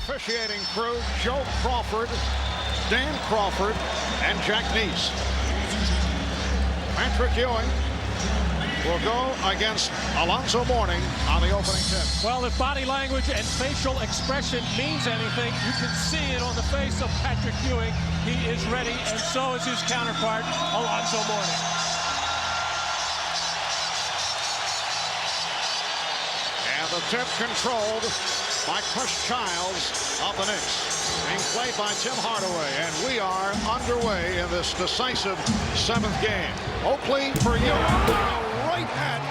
officiating crew, Joe Crawford, Dan Crawford, and Jack Neese. Patrick Ewing will go against Alonzo Mourning on the opening tip. Well, if body language and facial expression means anything, you can see it on the face of Patrick Ewing. He is ready, and so is his counterpart, Alonzo Mourning. And the tip controlled by Chris Childs of the Knicks, being played by Tim Hardaway, and we are underway in this decisive 7th game. Oakley for Ewing. Right at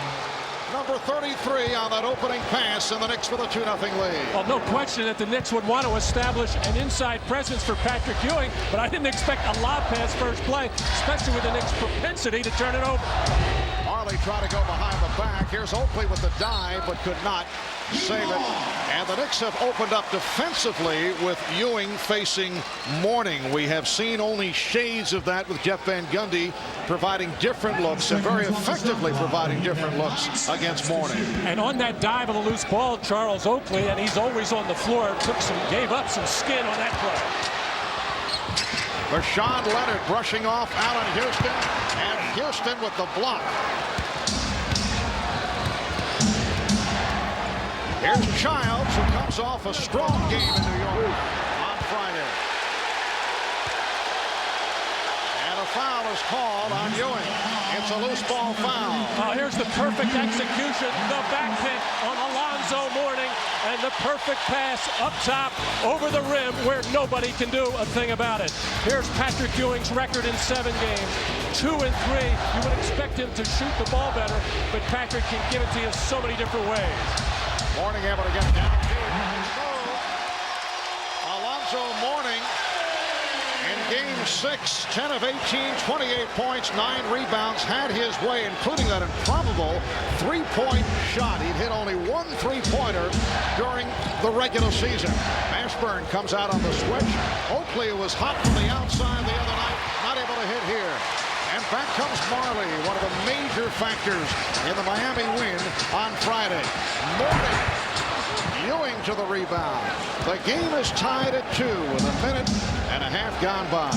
number 33 on that opening pass, and the Knicks with a 2-0 lead. Well, no question that the Knicks would want to establish an inside presence for Patrick Ewing, but I didn't expect a lob pass first play, especially with the Knicks' propensity to turn it over. Marley tried to go behind the back. Here's Oakley with the dive, but could not save it. And the Knicks have opened up defensively with Ewing facing Mourning. We have seen only shades of that with Jeff Van Gundy providing different looks, and very effectively providing different looks against Mourning. And on that dive of the loose ball, Charles Oakley, and he's always on the floor, gave up some skin on that play. Rashawn Leonard brushing off Allen Houston, and Houston with the block. Here's Childs, who comes off a strong game in New York on Friday. And a foul is called on Ewing. It's a loose ball foul. Oh, here's the perfect execution, the back hit on Alonzo Mourning, and the perfect pass up top over the rim where nobody can do a thing about it. Here's Patrick Ewing's record in 7 games. 2 and 3. You would expect him to shoot the ball better, but Patrick can give it to you so many different ways. Mourning able to get down deep. Alonzo Mourning in game 6, 10 of 18, 28 points, 9 rebounds, had his way, including that improbable 3-point shot. He'd hit only 1 3-pointer during the regular season. Mashburn comes out on the switch. Oakley was hot from the outside the other night, not able to hit here. And back comes Marley, one of the major factors in the Miami win on Friday. Mourning, Ewing to the rebound. The game is tied at 2 with 1.5 minutes gone by.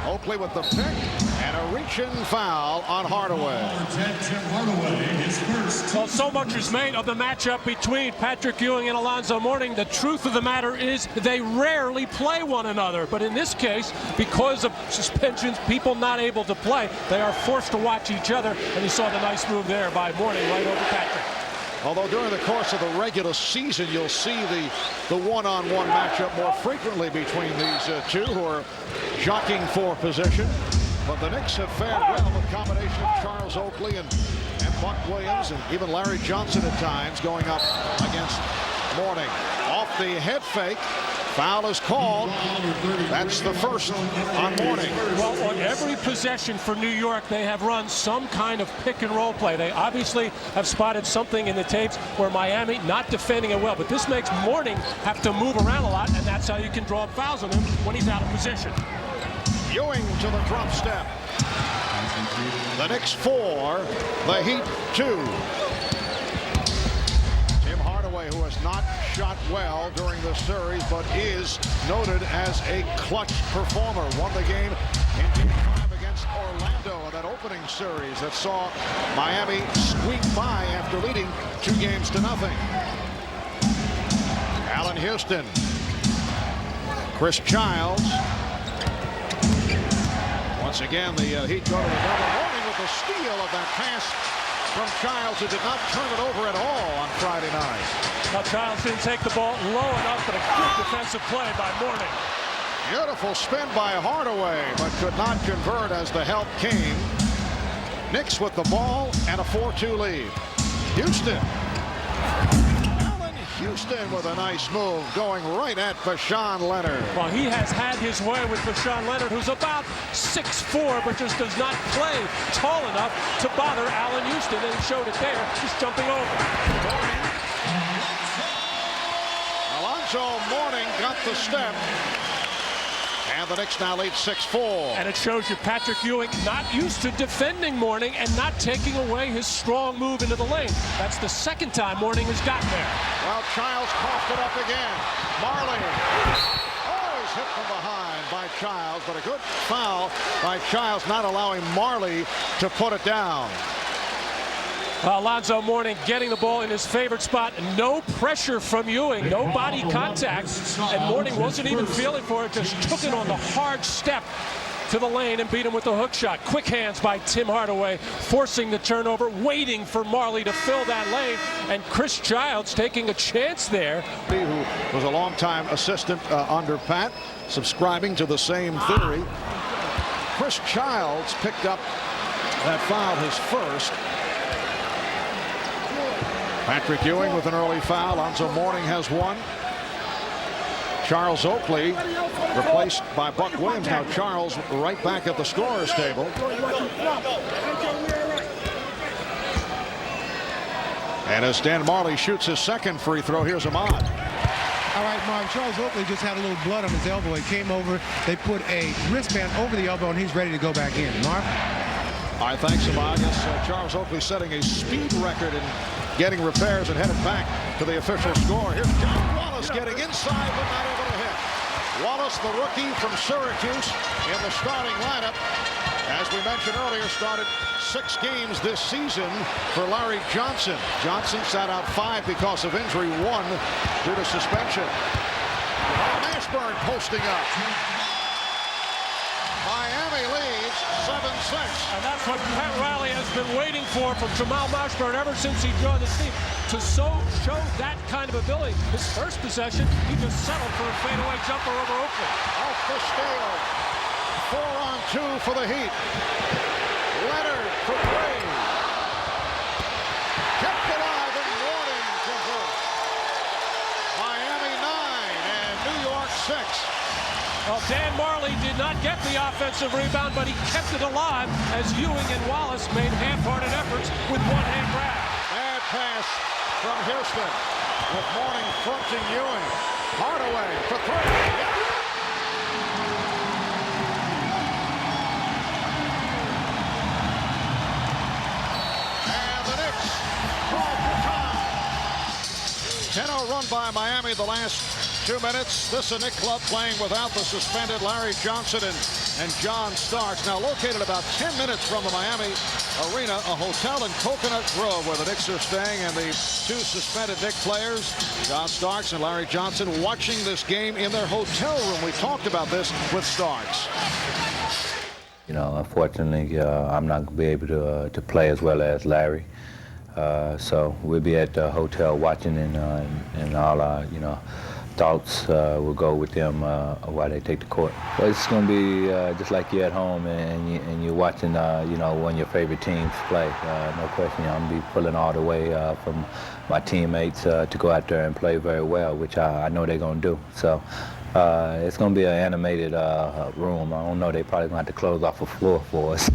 Oakley with the pick, and a reach-in foul on Hardaway. Well, so much is made of the matchup between Patrick Ewing and Alonzo Mourning. The truth of the matter is they rarely play one another. But in this case, because of suspensions, people not able to play, they are forced to watch each other. And you saw the nice move there by Mourning right over Patrick. Although during the course of the regular season, you'll see the one-on-one matchup more frequently between these two who are jockeying for position. But the Knicks have fared well with a combination of Charles Oakley and Buck Williams, and even Larry Johnson at times going up against Mourning. Off the head fake. Foul is called. That's the first on Mourning. Well, on every possession for New York, they have run some kind of pick and roll play. They obviously have spotted something in the tapes where Miami not defending it well. But this makes Mourning have to move around a lot, and that's how you can draw up fouls on him when he's out of position. Ewing to the drop step. The Knicks 4, the Heat 2. Who has not shot well during the series, but is noted as a clutch performer. Won the game in game 5 against Orlando in that opening series that saw Miami squeak by after leading 2-0. Allen Houston. Chris Childs. Once again, the Heat go to the double. Mourning with the steal of that pass from Childs, who did not turn it over at all on Friday night. Now, Childs didn't take the ball low enough, but a good defensive play by Mourning. Beautiful spin by Hardaway, but could not convert as the help came. Knicks with the ball and a 4-2 lead. Houston. Allen Houston with a nice move, going right at Rashawn Leonard. Well, he has had his way with Rashawn Leonard, who's about 6'4", but just does not play tall enough to bother Allen Houston, and he showed it there, just jumping over. Alonzo Mourning got the step, And the Knicks now lead 6-4. And it shows you Patrick Ewing not used to defending Mourning and not taking away his strong move into the lane. That's the second time Mourning has gotten there. Well, Childs coughed it up again. Marley. Oh, he's hit from behind by Childs, but a good foul by Childs, not allowing Marley to put it down. Alonzo Mourning getting the ball in his favorite spot. No pressure from Ewing. No body contact. And Mourning wasn't even feeling for it. Just took it on the hard step to the lane and beat him with the hook shot. Quick hands by Tim Hardaway, forcing the turnover, waiting for Marley to fill that lane. And Chris Childs taking a chance there. Who was a longtime assistant under Pat, subscribing to the same theory. Chris Childs picked up that foul, his first. Patrick Ewing with an early foul. Alonzo Mourning has one. Charles Oakley replaced by Buck Williams. Now Charles right back at the scorer's table. And as Dan Marley shoots his second free throw, here's Ahmad. All right, Mark, Charles Oakley just had a little blood on his elbow. He came over, they put a wristband over the elbow, and he's ready to go back in. Mark? All right, thanks, Ahmad. Charles Oakley setting a speed record in getting repairs and headed back to the official score. Here's John Wallace getting inside but not able to hit. Wallace, the rookie from Syracuse, in the starting lineup. As we mentioned earlier, started 6 games this season for Larry Johnson. Johnson sat out 5 because of injury, 1 due to suspension. Mashburn posting up. Miami leads 7-6. And that's what Pat Riley has been waiting for from Jamal Mashburn ever since he joined the team, to show that kind of ability. His first possession, he just settled for a fadeaway jumper over Oakley. Off the steal. 4-on-2 for the Heat. Leonard for 3. Kept alive and Gordon converts. Miami 9 and New York 6. Well, Dan Marley did not get the offensive rebound, but he kept it alive as Ewing and Wallace made half-hearted efforts with one-hand grab. Bad pass from Houston, with Mourning fronting Ewing. Hardaway for 3. And the Knicks call for time. 10-0 run by Miami the last 2 minutes. This is a Knick club playing without the suspended Larry Johnson and John Starks. Now located about 10 minutes from the Miami Arena, a hotel in Coconut Grove where the Knicks are staying, and the 2 suspended Knick players, John Starks and Larry Johnson, watching this game in their hotel room. We talked about this with Starks. You know, unfortunately, I'm not going to be able to play as well as Larry. So we'll be at the hotel watching, and all our, thoughts will go with them while they take the court. Well, it's going to be just like you're at home and you're watching, one of your favorite teams play. No question, I'm going to be pulling all the way from my teammates to go out there and play very well, which I know they're going to do. So it's going to be an animated room. I don't know, they probably going to have to close off the floor for us.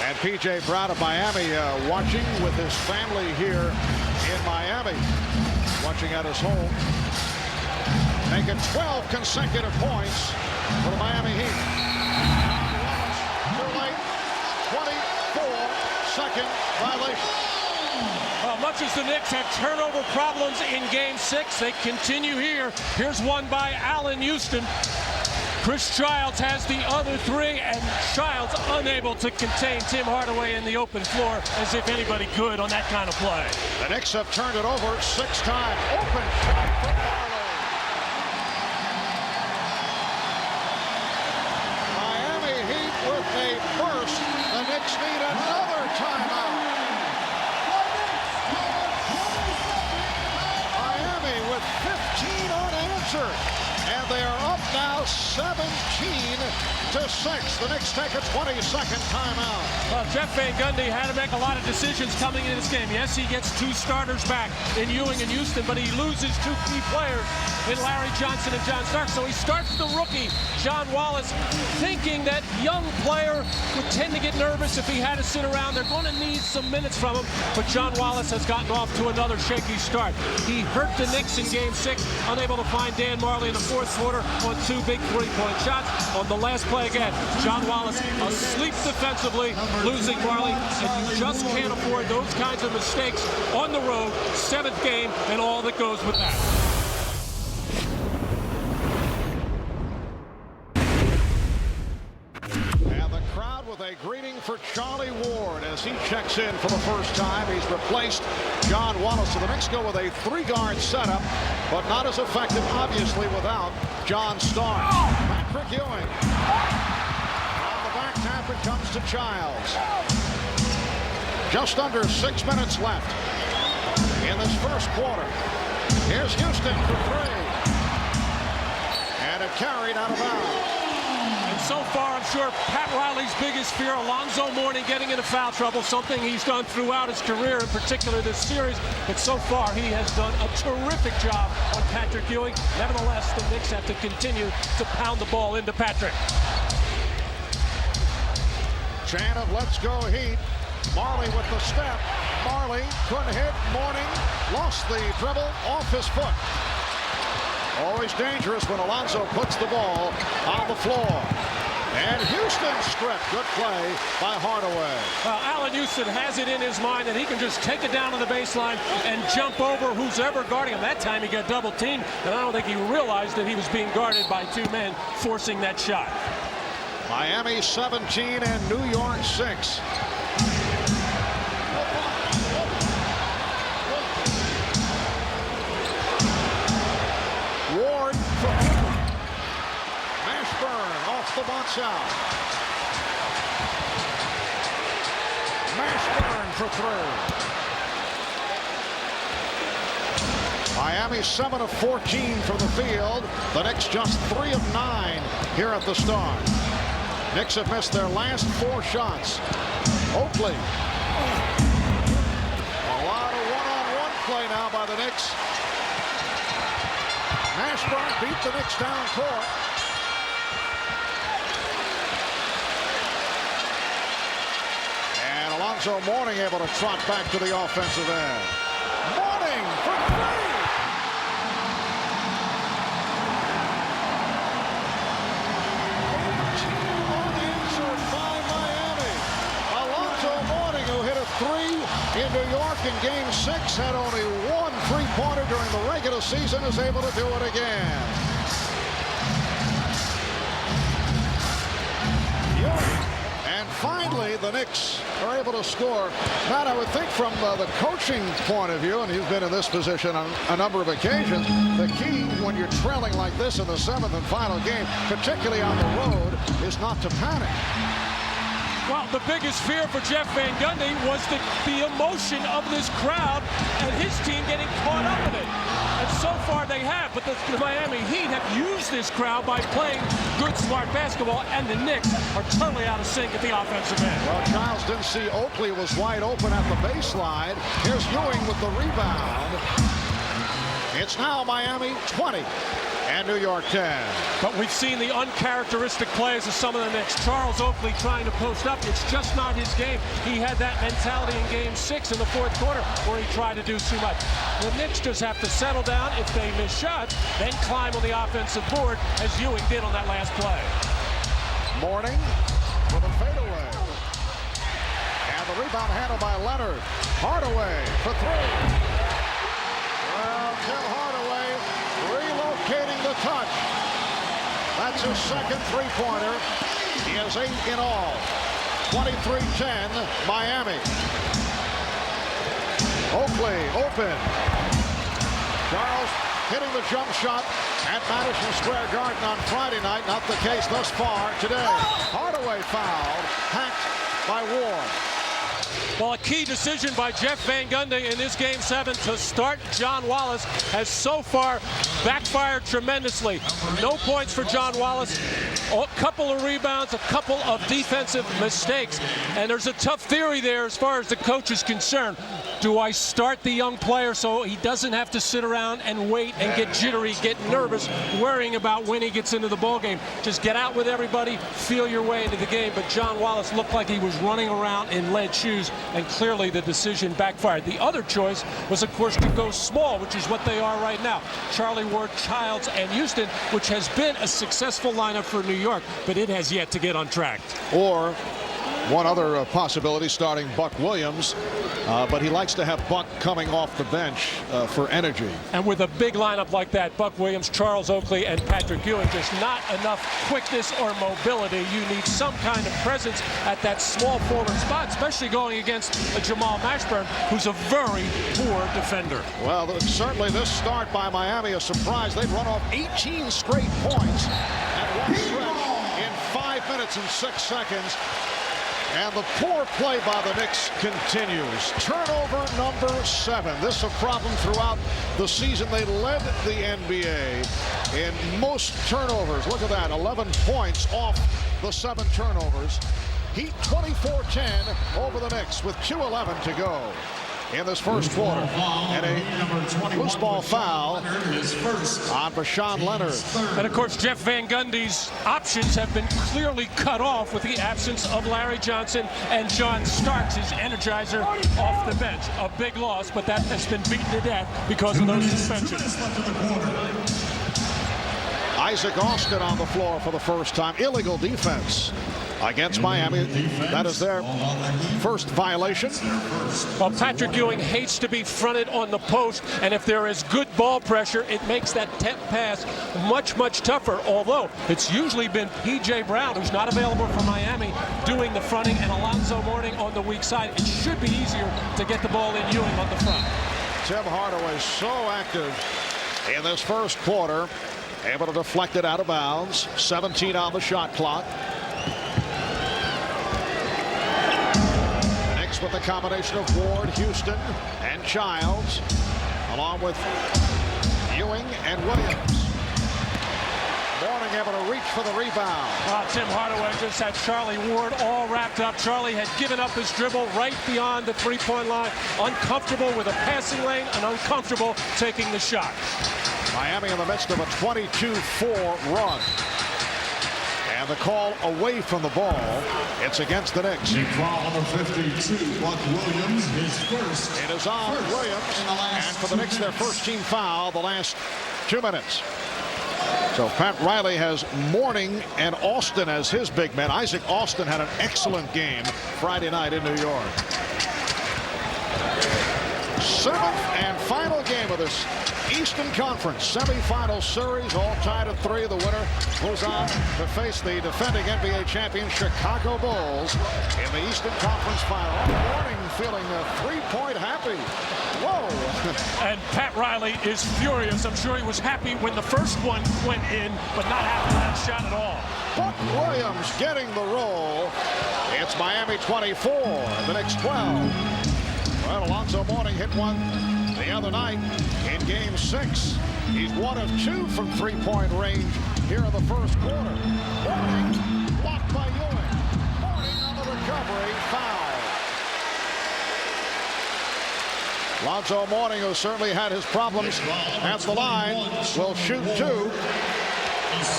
And P.J. Brown of Miami watching with his family here in Miami, watching at his home, making 12 consecutive points for the Miami Heat. Too late, 24-second violation. Well, much as the Knicks had turnover problems in Game 6, they continue here. Here's one by Allen Houston. Chris Childs has the other 3, and Childs unable to contain Tim Hardaway in the open floor, as if anybody could on that kind of play. The Knicks have turned it over 6 times. Open shot from Marley. Miami Heat with a burst. The Knicks need another timeout. Miami with 15 unanswered. And they are up now 17-6. The Knicks take a 22nd timeout. Well, Jeff Van Gundy had to make a lot of decisions coming into this game. Yes, he gets 2 starters back in Ewing and Houston, but he loses 2 key players in Larry Johnson and John Starks. So he starts the rookie, John Wallace, thinking that young player would tend to get nervous if he had to sit around. They're going to need some minutes from him, but John Wallace has gotten off to another shaky start. He hurt the Knicks in Game 6, unable to find Dan Marley in the fourth quarter on 2 big three-point shots. On the last play again, John Wallace asleep defensively, losing Marley, and you just can't afford those kinds of mistakes on the road, 7th game, and all that goes with that. And the crowd with a greeting for Charlie Ward as he checks in for the first time. He's replaced John Wallace. So the Knicks go with a 3-guard setup, but not as effective, obviously, without John Starks. Patrick Ewing. On the back tap, it comes to Childs. Just under 6 minutes left in this first quarter. Here's Houston for 3. And it carried out of bounds. And so far, I'm sure Pat Riley's biggest fear, Alonzo Mourning getting into foul trouble, something he's done throughout his career, in particular this series. But so far, he has done a terrific job on Patrick Ewing. Nevertheless, the Knicks have to continue to pound the ball into Patrick. Chant of let's go Heat. Marley with the step. Marley couldn't hit. Mourning lost the dribble off his foot. Always dangerous when Alonzo puts the ball on the floor. And Houston stripped. Good play by Hardaway. Allen Houston has it in his mind that he can just take it down to the baseline and jump over who's ever guarding him. That time he got double teamed, and I don't think he realized that he was being guarded by 2 men forcing that shot. Miami 17 and New York 6. Ward for Mashburn off the box out. Mashburn for 3. Miami 7 of 14 from the field. The Knicks just 3 of 9 here at the start. Knicks have missed their last 4 shots. Oakley. A lot of one-on-one play now by the Knicks. Mashburn beat the Knicks down court. And Alonzo Mourning able to trot back to the offensive end. Mourning for 3. Unanswered by Miami. Alonzo Mourning, who hit a 3 in New York in Game 6, had only 1 3-pointer during the regular season, is able to do it again. And finally, the Knicks are able to score. Matt, I would think from the coaching point of view, and he's been in this position on a number of occasions, the key when you're trailing like this in the 7th and final game, particularly on the road, is not to panic. Well, the biggest fear for Jeff Van Gundy was the emotion of this crowd and his team getting caught up in it. And so far they have, but the Miami Heat have used this crowd by playing good, smart basketball, and the Knicks are totally out of sync at the offensive end. Well, Childs didn't see Oakley was wide open at the baseline. Here's Ewing with the rebound. It's now Miami 20 and New York 10. But we've seen the uncharacteristic plays of some of the Knicks. Charles Oakley trying to post up. It's just not his game. He had that mentality in Game 6 in the fourth quarter where he tried to do too much. The Knicks just have to settle down. If they miss shots, then climb on the offensive board as Ewing did on that last play. Mourning with a fadeaway. And the rebound handled by Leonard. Hardaway for 3. Well, Tim Hardaway relocating the touch. That's his second 3-pointer. He has 8 in all. 23-10 Miami. Oakley open. Charles hitting the jump shot at Madison Square Garden on Friday night. Not the case thus far today. Hardaway fouled, hacked by Ward. Well, a key decision by Jeff Van Gundy in this Game 7 to start John Wallace has so far backfired tremendously. No points for John Wallace. A couple of rebounds, a couple of defensive mistakes. And there's a tough theory there as far as the coach is concerned. Do I start the young player so he doesn't have to sit around and wait and get jittery, get nervous, worrying about when he gets into the ball game? Just get out with everybody, feel your way into the game. But John Wallace looked like he was running around in lead shoes, and clearly the decision backfired. The other choice was, of course, to go small, which is what they are right now. Charlie Ward, Childs, and Houston, which has been a successful lineup for New York, but it has yet to get on track. Or one other possibility, starting Buck Williams, but he likes to have Buck coming off the bench for energy. And with a big lineup like that, Buck Williams, Charles Oakley, and Patrick Ewing, just not enough quickness or mobility. You need some kind of presence at that small forward spot, especially going against a Jamal Mashburn, who's a very poor defender. Well, certainly this start by Miami a surprise. They've run off 18 straight points at one stretch in 5 minutes and 6 seconds. And the poor play by the Knicks continues. Turnover number 7. This is a problem throughout the season. They led the NBA in most turnovers. Look at that, 11 points off the 7 turnovers. Heat 24-10 over the Knicks with 2:11 to go in this first quarter. And a loose ball foul on Bashan Leonard. And of course, Jeff Van Gundy's options have been clearly cut off with the absence of Larry Johnson and John Starks, his energizer, off the bench. A big loss, but that has been beaten to death because of those suspensions. Isaac Austin on the floor for the first time. Illegal defense against Miami. That is their first violation. Well, Patrick Ewing hates to be fronted on the post, and if there is good ball pressure, it makes that pass much, much tougher, although it's usually been P.J. Brown, who's not available for Miami, doing the fronting, and Alonzo Mourning on the weak side. It should be easier to get the ball in Ewing on the front. Tim Hardaway so active in this first quarter, able to deflect it out of bounds. 17 on the shot clock. With a combination of Ward, Houston, and Childs, along with Ewing and Williams. Mourning able to reach for the rebound. Tim Hardaway just had Charlie Ward all wrapped up. Charlie had given up his dribble right beyond the three-point line, uncomfortable with a passing lane and uncomfortable taking the shot. Miami in the midst of a 22-4 run. And the call away from the ball. It's against the Knicks. Foul number 52, Buck Williams, his first. It is on Williams. And for the Knicks, their first team foul the last 2 minutes. So Pat Riley has Mourning and Austin as his big men. Isaac Austin had an excellent game Friday night in New York. 7th and final game of this Eastern Conference semifinal series, all tied at 3. The winner moves on to face the defending NBA champion Chicago Bulls in the Eastern Conference final. Mourning feeling 3-point happy. Whoa. And Pat Riley is furious. I'm sure he was happy when the first one went in, but not happy with that shot at all. Buck Williams getting the roll. It's Miami 24, the Knicks 12. Well, Alonzo Mourning hit one the other night in Game 6. He's 1 of 2 from 3-point range here in the first quarter. Mourning blocked by Ewing. Mourning on the recovery, foul. Alonzo Mourning, who certainly had his problems at the line, will shoot 2.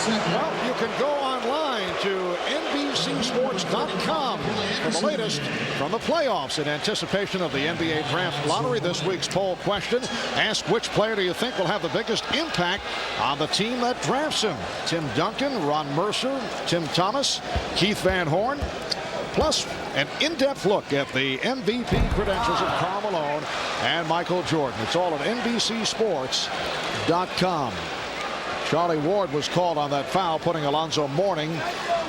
Well, you can go online to NBCSports.com for the latest from the playoffs in anticipation of the NBA Draft Lottery. This week's poll question: ask which player do you think will have the biggest impact on the team that drafts him? Tim Duncan, Ron Mercer, Tim Thomas, Keith Van Horn. Plus, an in-depth look at the MVP credentials of Karl Malone and Michael Jordan. It's all at NBCSports.com. Charlie Ward was called on that foul, putting Alonzo Mourning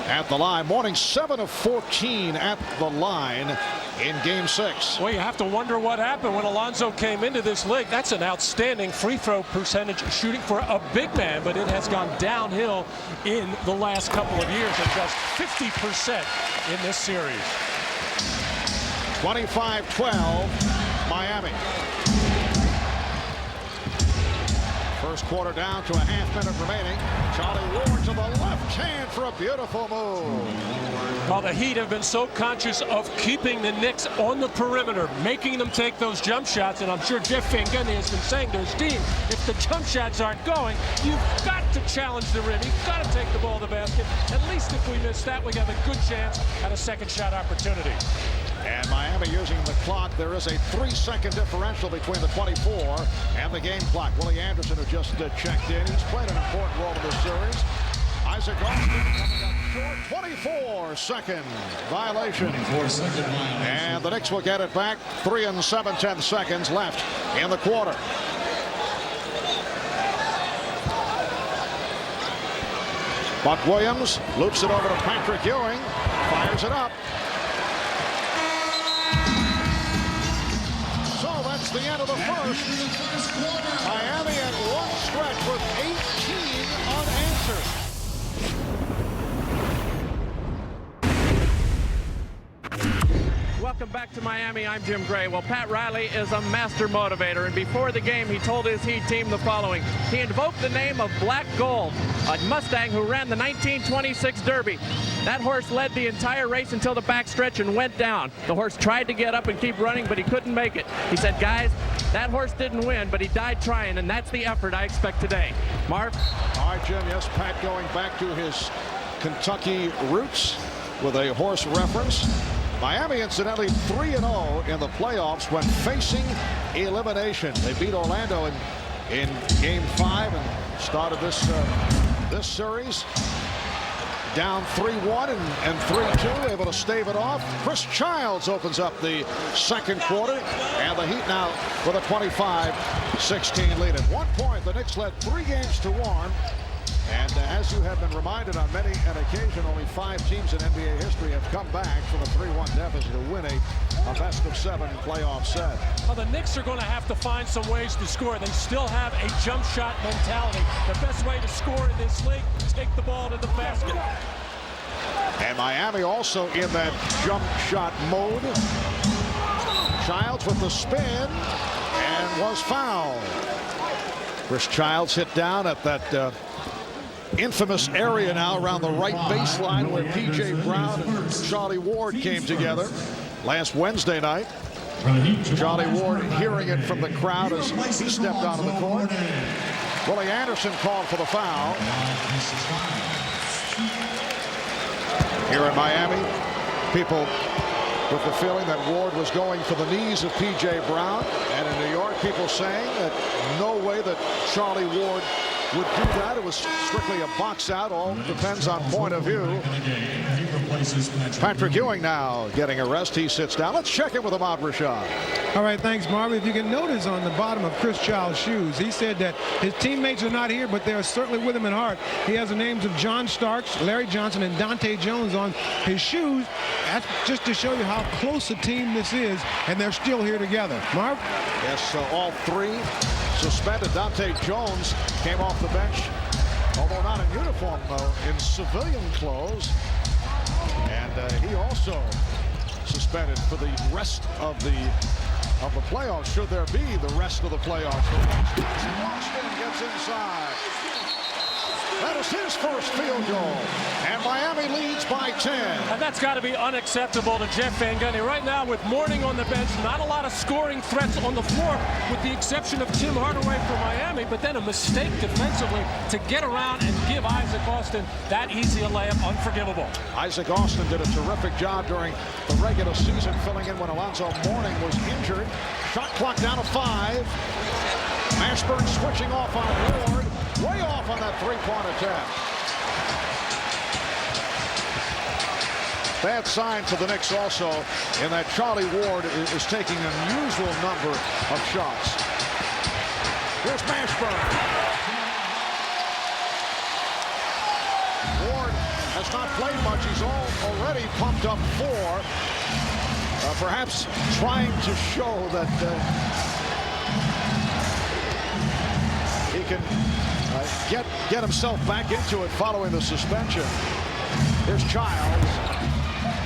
at the line. Mourning 7 of 14 at the line in Game 6. Well, you have to wonder what happened when Alonzo came into this league. That's an outstanding free throw percentage shooting for a big man, but it has gone downhill in the last couple of years at just 50% in this series. 25-12, Miami. First quarter down to a half minute remaining. Charlie Ward to the left hand for a beautiful move. Well, the Heat have been so conscious of keeping the Knicks on the perimeter, making them take those jump shots, and I'm sure Jeff Van Gundy has been saying to his team, if the jump shots aren't going, you've got to challenge the rim. You've got to take the ball to the basket. At least if we miss that, we have a good chance at a second shot opportunity. And Miami using the clock. There is a 3-second differential between the 24 and the game clock. Willie Anderson, who just checked in, he's played an important role in this series. Isaac Austin coming up short. 24-second violation. 24-second violation. And the Knicks will get it back. 3 7/10 seconds left in the quarter. Buck Williams loops it over to Patrick Ewing. Fires it up. So that's the end of the first. Miami at one stretch with 18 unanswered. Welcome back to Miami. I'm Jim Gray. Well, Pat Riley is a master motivator, and before the game, he told his Heat team the following. He invoked the name of Black Gold, a Mustang who ran the 1926 Derby. That horse led the entire race until the backstretch and went down. The horse tried to get up and keep running, but he couldn't make it. He said, guys, that horse didn't win, but he died trying, and that's the effort I expect today. Marv? All right, Jim. Yes, Pat going back to his Kentucky roots with a horse reference. Miami, incidentally, 3-0 in the playoffs when facing elimination. They beat Orlando in Game 5 and started this series down 3-1 and 3-2, able to stave it off. Chris Childs opens up the second quarter, and the Heat now with a 25-16 lead. At one point, the Knicks led 3 games to 1. And as you have been reminded on many an occasion, only 5 teams in NBA history have come back from a 3-1 deficit to win a best-of-7 playoff set. Well, the Knicks are going to have to find some ways to score. They still have a jump shot mentality. The best way to score in this league, take the ball to the basket. And Miami also in that jump shot mode. Childs with the spin and was fouled. Chris Childs hit down at that infamous area now around the right baseline where P.J. Brown and Charlie Ward came together last Wednesday night. Charlie Ward hearing it from the crowd as he stepped onto the court. Willie Anderson called for the foul. Here in Miami, people with the feeling that Ward was going for the knees of P.J. Brown. And in New York, people saying that no way that Charlie Ward would do that. It was strictly a box out. All depends on point of view. Patrick Ewing now getting a rest. He sits down. Let's check in with Ahmad Rashad. All right, thanks, Marvin. If you can notice on the bottom of Chris Childs' shoes, he said that his teammates are not here, but they're certainly with him in heart. He has the names of John Starks, Larry Johnson, and Dante Jones on his shoes. That's just to show you how close a team this is, and they're still here together. Marv? Yes, so all 3 suspended. Dante Jones came off the bench, although not in uniform, though, in civilian clothes. And he also suspended for the rest of the playoffs, should there be the rest of the playoffs. Boston gets inside. That is his first field goal. And Miami leads by 10. And that's got to be unacceptable to Jeff Van Gundy. Right now, with Mourning on the bench, not a lot of scoring threats on the floor, with the exception of Tim Hardaway for Miami, but then a mistake defensively to get around and give Isaac Austin that easy a layup. Unforgivable. Isaac Austin did a terrific job during the regular season, filling in when Alonzo Mourning was injured. Shot clock down to 5. Mashburn switching off on Ward. Way off on that 3-point attempt. Bad sign for the Knicks also in that Charlie Ward is taking an unusual number of shots. Here's Mashburn. Ward has not played much. He's already pumped up 4. Perhaps trying to show that he can get himself back into it following the suspension. Here's Childs.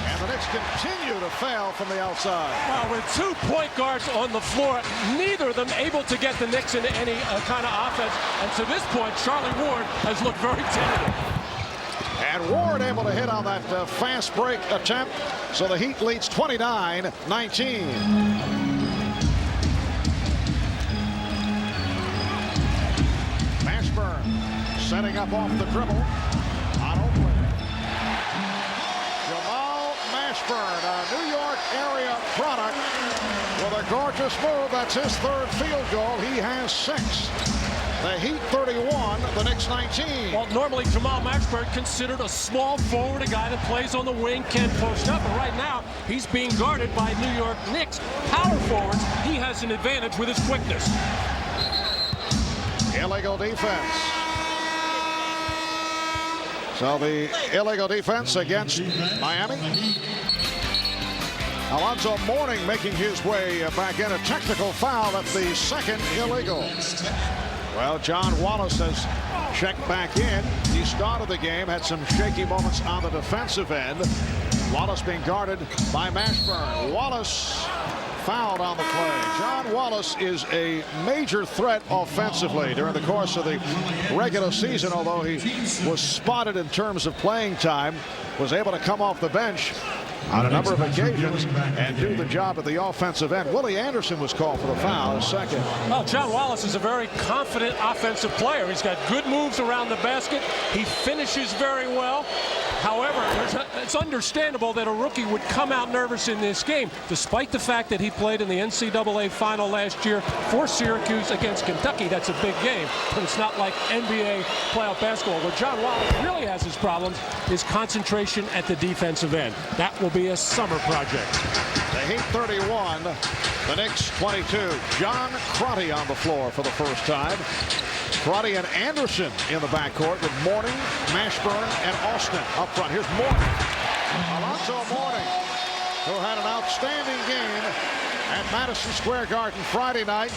And the Knicks continue to fail from the outside. Well, with 2 point guards on the floor, neither of them able to get the Knicks into any kind of offense. And to this point, Charlie Ward has looked very tentative. And Ward able to hit on that fast break attempt. So the Heat leads 29-19. Mashburn setting up off the dribble. On Oakland. Jamal Mashburn, a New York area product, with a gorgeous move. That's his 3rd field goal. He has 6. The Heat 31, the Knicks 19. Well, normally Jamal Mashburn considered a small forward, a guy that plays on the wing, can post up. But right now, he's being guarded by New York Knicks power forwards. He has an advantage with his quickness. Illegal defense. So the illegal defense against Miami. Alonzo Mourning making his way back in. A technical foul. That's the 2nd illegal. Well, John Wallace has checked back in. He started the game, had some shaky moments on the defensive end. Wallace being guarded by Mashburn. Wallace fouled on the play. John Wallace is a major threat offensively during the course of the regular season, although he was spotted in terms of playing time, was able to come off the bench on a number of occasions and do the job at the offensive end. Willie Anderson was called for the foul, his 2nd. Well, John Wallace is a very confident offensive player. He's got good moves around the basket. He finishes very well. However, it's understandable that a rookie would come out nervous in this game, despite the fact that he played in the NCAA final last year for Syracuse against Kentucky. That's a big game, but it's not like NBA playoff basketball. Where John Wallace really has his problems is concentration at the defensive end. That will be a summer project. The Heat 31, the Knicks 22. John Crotty on the floor for the first time. Crotty and Anderson in the backcourt with Mourning, Mashburn, and Austin up front. Here's Mourning. Alonzo Mourning, who had an outstanding game at Madison Square Garden Friday night,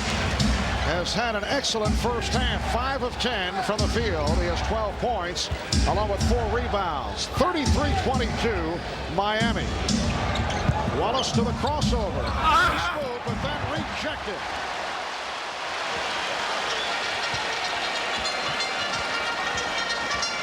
has had an excellent first half. 5 of 10 from the field. He has 12 points along with 4 rebounds. 33-22 Miami. Wallace to the crossover. Nice move, but then rejected.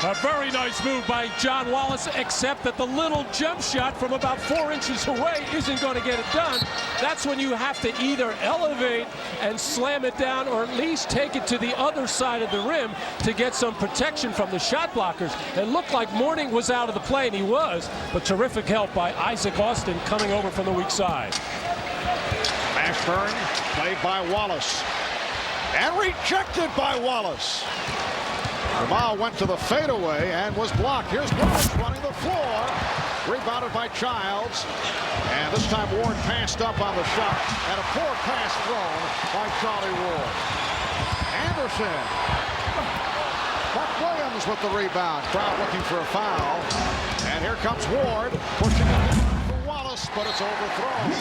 A very nice move by John Wallace, except that the little jump shot from about 4 inches away isn't going to get it done. That's when you have to either elevate and slam it down or at least take it to the other side of the rim to get some protection from the shot blockers. It looked like Mourning was out of the play, and he was, but terrific help by Isaac Austin coming over from the weak side. Mashburn played by Wallace and rejected by Wallace. Jamal went to the fadeaway and was blocked. Here's Wallace running the floor. Rebounded by Childs. And this time Ward passed up on the shot. And a poor pass thrown by Charlie Ward. Anderson. Buck Williams with the rebound. Crowd looking for a foul. And here comes Ward. Pushing it down for Wallace, but it's overthrown.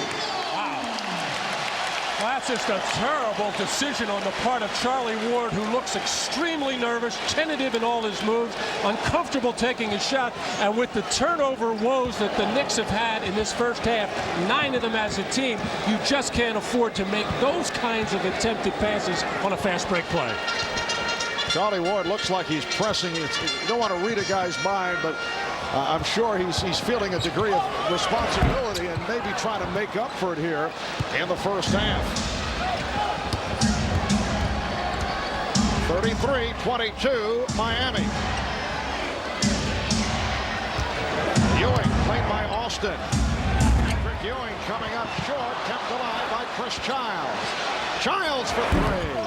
Well, that's just a terrible decision on the part of Charlie Ward, who looks extremely nervous, tentative in all his moves, uncomfortable taking his shot, and with the turnover woes that the Knicks have had in this first half, 9 of them as a team, you just can't afford to make those kinds of attempted passes on a fast break play. Charlie Ward looks like he's pressing. You don't want to read a guy's mind, but I'm sure he's feeling a degree of responsibility and maybe trying to make up for it here in the first half. 33-22 Miami. Ewing played by Austin. Patrick Ewing coming up short, kept alive by Chris Childs. Childs for 3.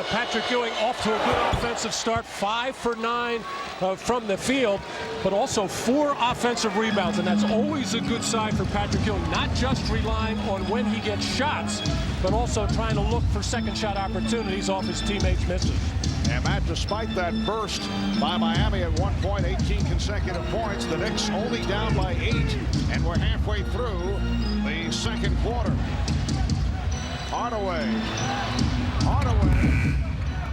Patrick Ewing off to a good offensive start, 5 for 9 from the field, but also 4 offensive rebounds, and that's always a good sign for Patrick Ewing, not just relying on when he gets shots, but also trying to look for second shot opportunities off his teammates' misses. And Matt, despite that burst by Miami at one point, 18 consecutive points, the Knicks only down by 8, and we're halfway through the second quarter. Hardaway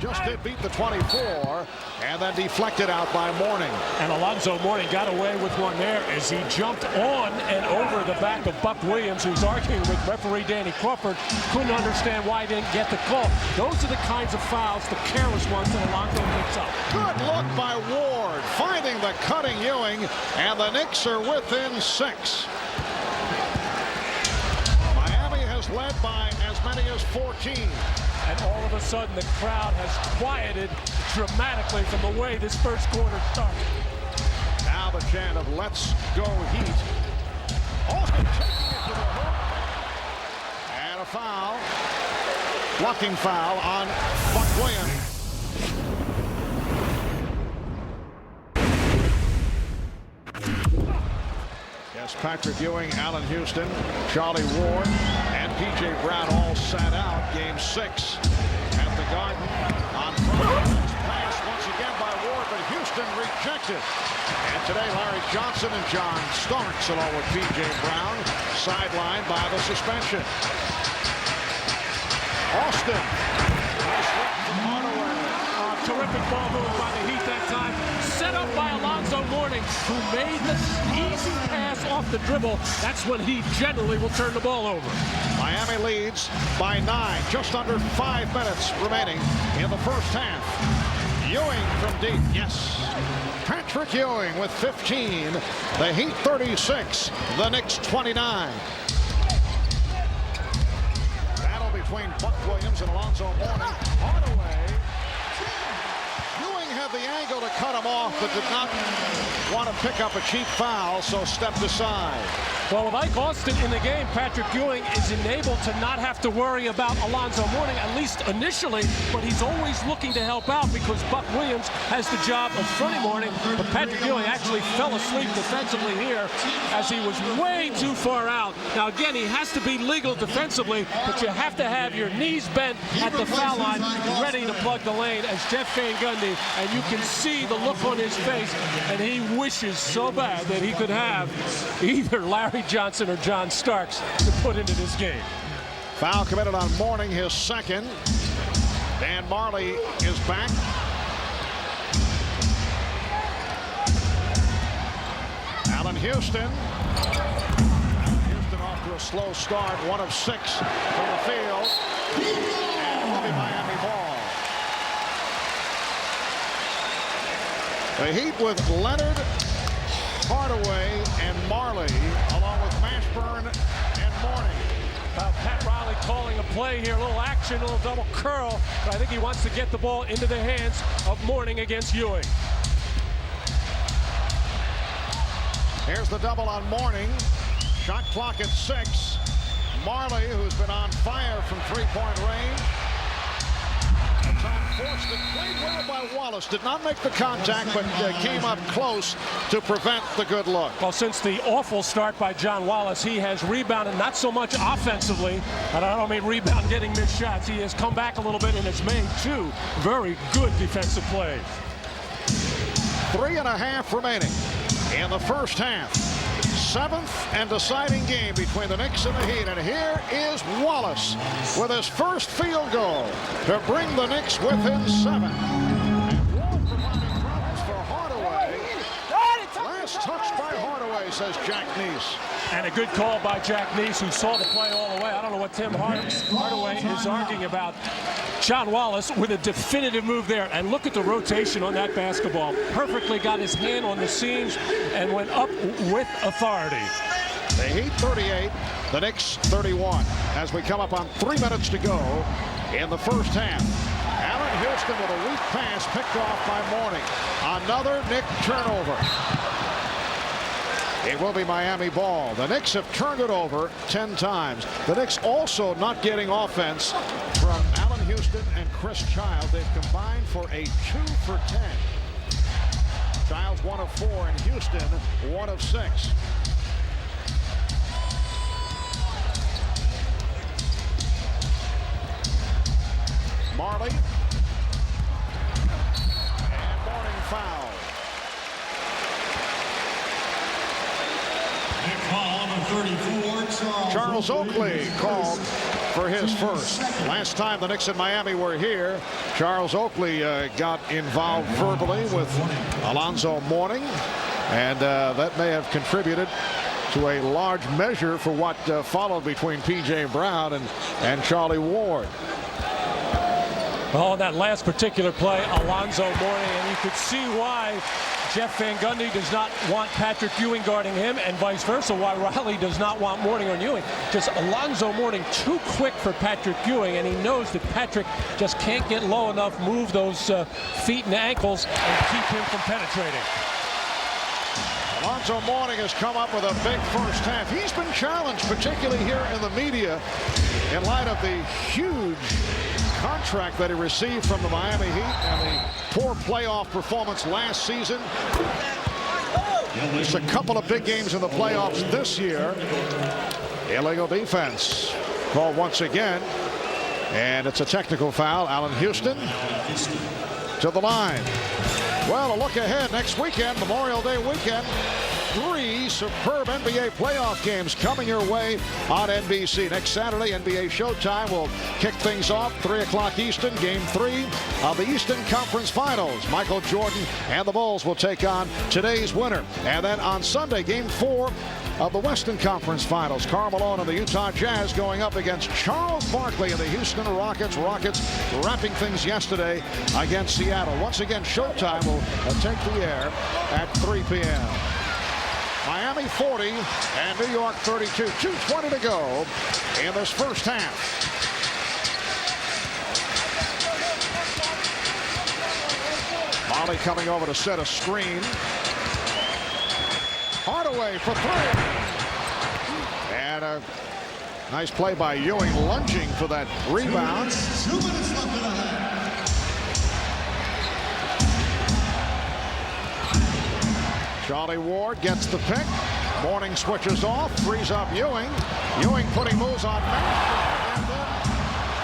just did beat the 24, and then deflected out by Mourning. And Alonzo Mourning got away with one there as he jumped on and over the back of Buck Williams, who's arguing with referee Danny Crawford. Couldn't understand why he didn't get the call. Those are the kinds of fouls, the careless ones, that Alonzo picks up. Good look by Ward, finding the cutting Ewing, and the Knicks are within 6. Miami has led by as many as 14. And all of a sudden, the crowd has quieted dramatically from the way this first quarter started. Now the chant of "Let's go Heat." Austin taking it to the hook. And a foul. Blocking foul on Buck Williams. Yes, Patrick Ewing, Allen Houston, Charlie Ward, and P.J. Brown all sat out Game 6 at the Garden on Friday. Pass once again by Ward, but Houston rejected. And today, Larry Johnson and John Starks, along with P.J. Brown, sidelined by the suspension. Austin. Nice look from Hardaway. Terrific ball move by the Heat that time. Set up by Alonzo Mourning, who made the easy pass off the dribble. That's when he generally will turn the ball over. Miami leads by 9. Just under 5 minutes remaining in the first half. Ewing from deep. Yes. Patrick Ewing with 15. The Heat 36. The Knicks 29. Battle between Buck Williams and Alonzo Mourning. Hardaway. Ewing had the angle to cut him off, but did not want to pick up a cheap foul, so stepped aside. Well, like Austin in the game, Patrick Ewing is enabled to not have to worry about Alonzo Mourning, at least initially, but he's always looking to help out because Buck Williams has the job of fronting Mourning, but Patrick Ewing actually fell asleep defensively here as he was way too far out. Now, again, he has to be legal defensively, but you have to have your knees bent at the foul line, ready to plug the lane as Jeff Van Gundy, and you can see the look on his face, and he wishes so bad that he could have either Larry Johnson or John Starks to put into this game. Foul committed on Mourning, his second. Dan Marley is back. Allen Houston. Houston off to a slow start, 1 of 6 from the field. And it will be Miami ball. The Heat with Leonard, Hardaway, and Marley, along with Mashburn and Mourning. Pat Riley calling a play here, a little action, a little double curl, but I think he wants to get the ball into the hands of Mourning against Ewing. Here's the double on Mourning. Shot clock at 6. Marley, who's been on fire from three-point range. A time forced it, played well by Wallace. Did not make the contact, but came up close to prevent the good look. Well, since the awful start by John Wallace, he has rebounded, not so much offensively, and I don't mean rebound getting missed shots. He has come back a little bit and has made 2 very good defensive plays. 3.5 remaining in the first half. 7th and deciding game between the Knicks and the Heat. And here is Wallace with his first field goal to bring the Knicks within 7. And Wall providing problems for Hardaway. Last touch by Hardaway, says Jack Neese. And a good call by Jack Neese, who saw the play all the way. I don't know what Tim Hardaway is arguing about. John Wallace with a definitive move there. And look at the rotation on that basketball. Perfectly got his hand on the seams and went up with authority. The Heat 38, the Knicks 31. As we come up on 3 minutes to go in the first half. Allen Houston with a weak pass picked off by Mourning. Another Knick turnover. It will be Miami ball. The Knicks have turned it over 10 times. The Knicks also not getting offense from Allen Houston and Chris Childs. They've combined for a 2 for 10. Childs 1 of 4 and Houston 1 of 6. Marley. And Mourning foul. Foul number 34, Charles Oakley called for his first. Last time the Knicks in Miami were here, Charles Oakley got involved verbally with Alonzo Mourning, and that may have contributed to a large measure for what followed between P.J. Brown and Charlie Ward. Oh, that last particular play, Alonzo Mourning, and you could see why Jeff Van Gundy does not want Patrick Ewing guarding him, and vice versa, why Riley does not want Mourning on Ewing. Just Alonzo Mourning too quick for Patrick Ewing, and he knows that Patrick just can't get low enough, move those feet and ankles, and keep him from penetrating. Alonzo Mourning has come up with a big first half. He's been challenged, particularly here in the media, in light of the huge contract that he received from the Miami Heat and the poor playoff performance last season. Just a couple of big games in the playoffs this year. Illegal defense called once again, and it's a technical foul. Allen Houston to the line. Well, a look ahead next weekend, Memorial Day weekend. 3 superb NBA playoff games coming your way on NBC. Next Saturday, NBA Showtime will kick things off 3 o'clock Eastern. Game 3 of the Eastern Conference Finals. Michael Jordan and the Bulls will take on today's winner. And then on Sunday, Game 4 of the Western Conference Finals. Karl Malone and the Utah Jazz going up against Charles Barkley and the Houston Rockets. Rockets wrapping things yesterday against Seattle. Once again, Showtime will take the air at 3 p.m. Miami 40 and New York 32. 2:20 to go in this first half. Molly coming over to set a screen. Hardaway for 3. And a nice play by Ewing, lunging for that rebound. 2 minutes left in the half. Charlie Ward gets the pick. Mourning switches off, frees up Ewing. Ewing putting moves on Master, and then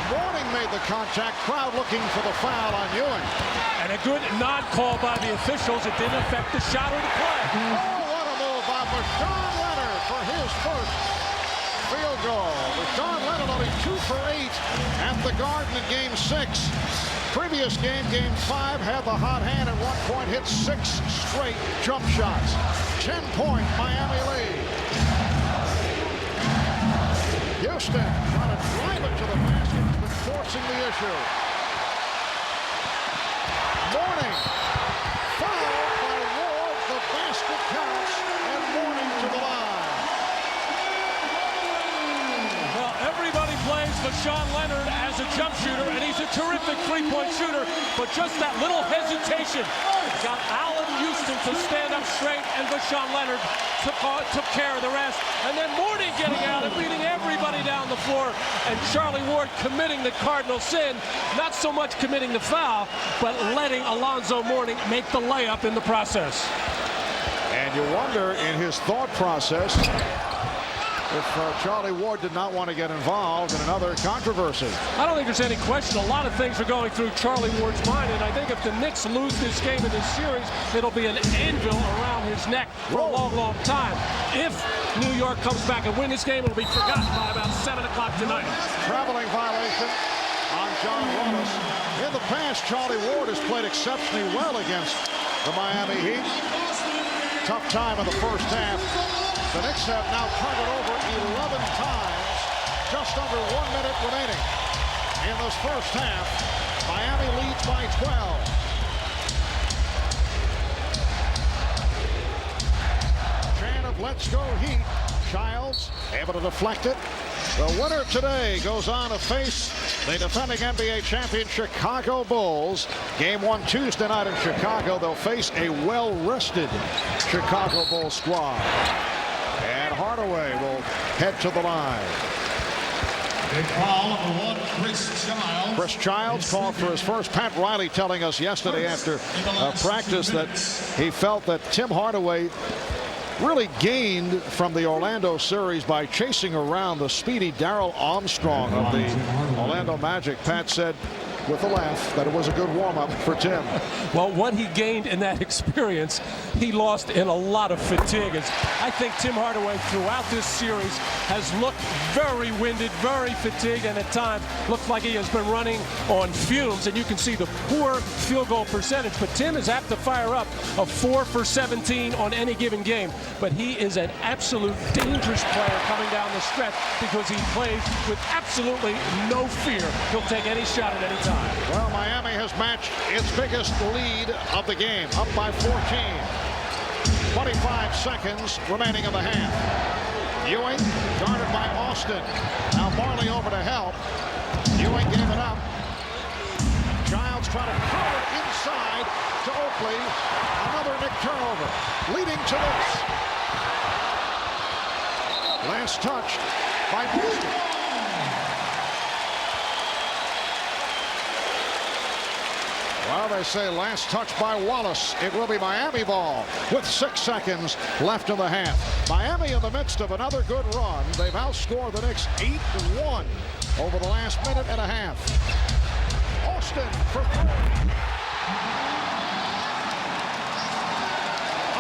Mourning made the contact. Crowd looking for the foul on Ewing. And a good nod call by the officials. It didn't affect the shot or the play. Oh, what a move by Sean Leonard for his first field goal. Sean Leonard only 2 for 8 at the Garden in Game 6. Previous game, Game 5, had the hot hand at one point, hit 6 straight jump shots. 10-point Miami lead. Houston trying to drive it to the basket, but forcing the issue. Mourning fouled by Ward. The basket counts, and Mourning to the line. Well, everybody plays for Sean Leonard as a jump shooter, and he's a terrific three-point shooter, but just that little hesitation got Allen Houston to stand up straight, and Vashawn Leonard took care of the rest. And then Mourning getting out and beating everybody down the floor, and Charlie Ward committing the cardinal sin, not so much committing the foul, but letting Alonzo Mourning make the layup in the process. And you wonder in his thought process if Charlie Ward did not want to get involved in another controversy. I don't think there's any question. A lot of things are going through Charlie Ward's mind, and I think if the Knicks lose this game in this series, it'll be an anvil around his neck for a long, long time. If New York comes back and win this game, it'll be forgotten by about 7 o'clock tonight. Traveling violation on John Wallace. In the past, Charlie Ward has played exceptionally well against the Miami Heat. Tough time in the first half. The Knicks have now turned it over 11 times, just under 1 minute remaining. In this first half, Miami leads by 12. Chant of "Let's go Heat." Childs able to deflect it. The winner today goes on to face the defending NBA champion Chicago Bulls. Game 1 Tuesday night in Chicago. They'll face a well-rested Chicago Bulls squad. And Hardaway will head to the line. Big foul, number 1, Chris Childs. Chris Childs called for his first. Pat Riley telling us yesterday after practice that he felt that Tim Hardaway really gained from the Orlando series by chasing around the speedy Darrell Armstrong of the Orlando Magic. Pat said with a laugh that it was a good warm-up for Tim. Well, what he gained in that experience, he lost in a lot of fatigue. I think Tim Hardaway throughout this series has looked very winded, very fatigued, and at times looks like he has been running on fumes, and you can see the poor field goal percentage. But Tim is apt to fire up a 4 for 17 on any given game. But he is an absolute dangerous player coming down the stretch because he plays with absolutely no fear. He'll take any shot at any time. Well, Miami has matched its biggest lead of the game, up by 14. 25 seconds remaining in the half. Ewing guarded by Austin. Now Marley over to help. Ewing gave it up. Childs trying to cover inside to Oakley. Another Knick turnover, leading to this. Last touch by Houston. Well, they say last touch by Wallace. It will be Miami ball with 6 seconds left in the half. Miami in the midst of another good run. They've outscored the Knicks 8-1 over the last minute and a half. Austin for 3.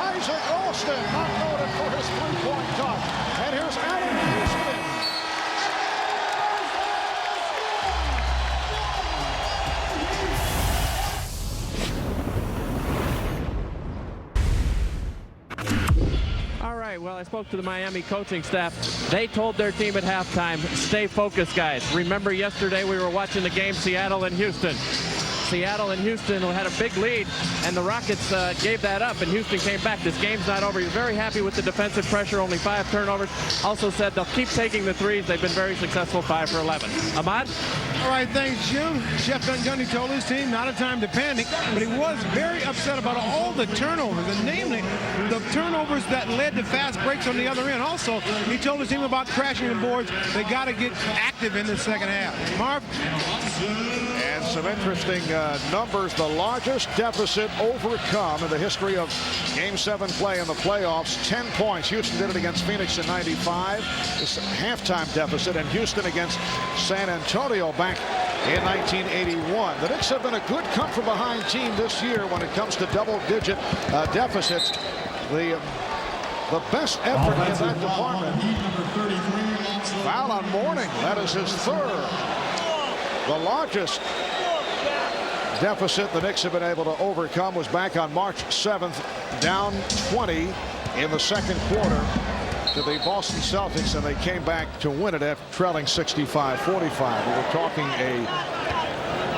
Isaac Austin not noted for his 3-point touch. And here's Allen Houston. All right, well, I spoke to the Miami coaching staff. They told their team at halftime, stay focused, guys. Remember yesterday we were watching the game Seattle and Houston. Seattle and Houston had a big lead, and the Rockets gave that up, and Houston came back. This game's not over. You're very happy with the defensive pressure, only 5 turnovers. Also said they'll keep taking the threes. They've been very successful, 5 for 11. Ahmad? All right, thanks, Jim. Jeff Van Gundy told his team not a time to panic, but he was very upset about all the turnovers, and namely the turnovers that led to fast breaks on the other end. Also, he told his team about crashing the boards. They got to get active in the second half. Marv? And some interesting numbers. The largest deficit overcome in the history of Game 7 play in the playoffs. 10 points. Houston did it against Phoenix in '95. This halftime deficit. And Houston against San Antonio back in 1981. The Knicks have been a good come-from-behind team this year when it comes to double-digit deficits. The best effort in that department. Foul on Mourning. That is his 3rd. The largest deficit the Knicks have been able to overcome was back on March 7th, down 20 in the second quarter to the Boston Celtics, and they came back to win it after trailing 65-45. We're talking a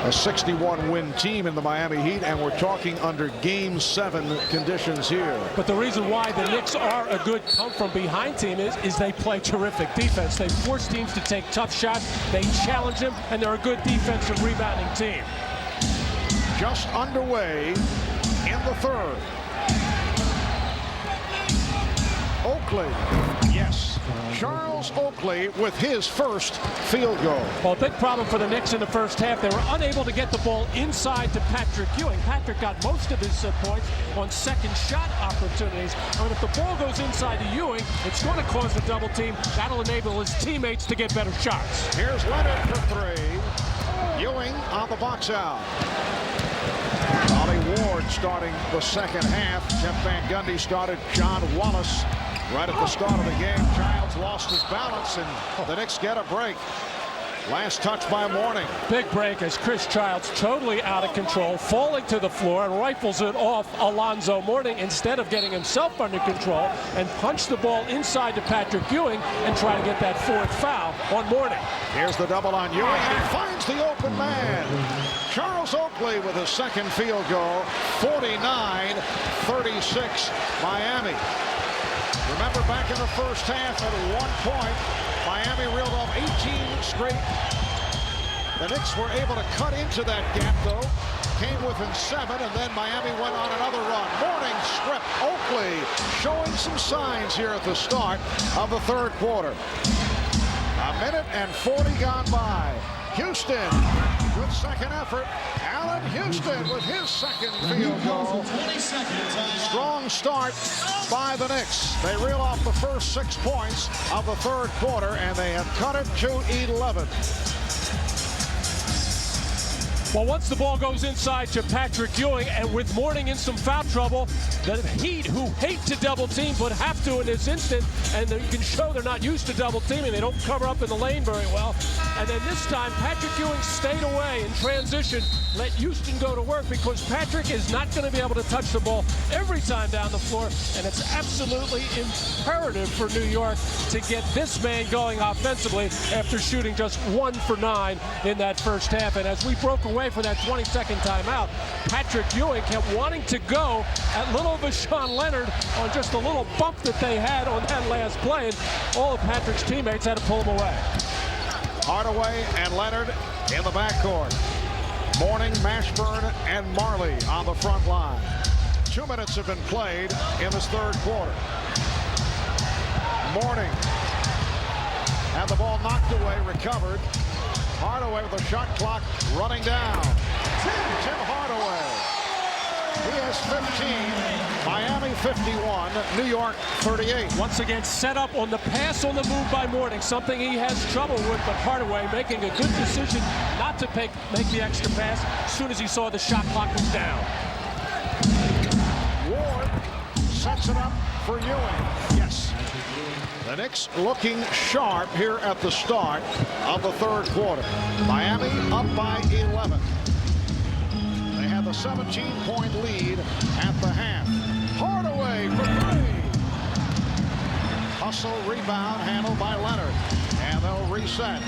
61-win team in the Miami Heat, and we're talking under Game 7 conditions here. But the reason why the Knicks are a good come-from-behind team is they play terrific defense. They force teams to take tough shots. They challenge them, and they're a good defensive rebounding team. Just underway in the 3rd. Oakley. Yes. Charles Oakley with his first field goal. Well, a big problem for the Knicks in the first half. They were unable to get the ball inside to Patrick Ewing. Patrick got most of his points on second shot opportunities. And if the ball goes inside to Ewing, it's going to cause the double team. That'll enable his teammates to get better shots. Here's Leonard for 3. Ewing on the box out. Ollie Ward starting the second half. Jeff Van Gundy started John Wallace right at the start of the game. Childs lost his balance, and the Knicks get a break. Last touch by Mourning. Big break as Chris Childs, totally out of control, falling to the floor and rifles it off Alonzo Mourning instead of getting himself under control and punch the ball inside to Patrick Ewing and try to get that 4th foul on Mourning. Here's the double on Ewing, and he finds the open man. Charles Oakley with his second field goal. 49-36 Miami. Remember back in the first half at 1 point, Miami reeled off 18 straight. The Knicks were able to cut into that gap, though. Came within 7, and then Miami went on another run. Mourning stripped. Oakley showing some signs here at the start of the 3rd quarter. A minute and 40 gone by. Houston with second effort. Allen Houston with his second field goal. Strong start by the Knicks. They reel off the first 6 points of the 3rd quarter, and they have cut it to 11. Well, once the ball goes inside to Patrick Ewing, and with Mourning in some foul trouble, the Heat, who hate to double team but have to in this instant, and you can show they're not used to double teaming. They don't cover up in the lane very well. And then this time, Patrick Ewing stayed away in transition, let Houston go to work, because Patrick is not going to be able to touch the ball every time down the floor, and it's absolutely imperative for New York to get this man going offensively after shooting just 1 for 9 in that first half. And as we broke away for that 22nd timeout, Patrick Ewing kept wanting to go at little Vashawn Leonard on just a little bump that they had on that last play, and all of Patrick's teammates had to pull him away. Hardaway and Leonard in the backcourt. Mourning, Mashburn, and Marley on the front line. 2 minutes have been played in this third quarter. Mourning had the ball knocked away, recovered. Hardaway with the shot clock running down. Tim Hardaway. He has 15. Miami 51. New York 38. Once again, set up on the pass on the move by Mourning, something he has trouble with, but Hardaway making a good decision not to make the extra pass as soon as he saw the shot clock was down. Ward sets it up for Ewing. Yes. The Knicks looking sharp here at the start of the third quarter. Miami up by 11. They have a 17-point lead at the half. Hardaway for 3. Hustle, rebound, handled by Leonard. And they'll reset.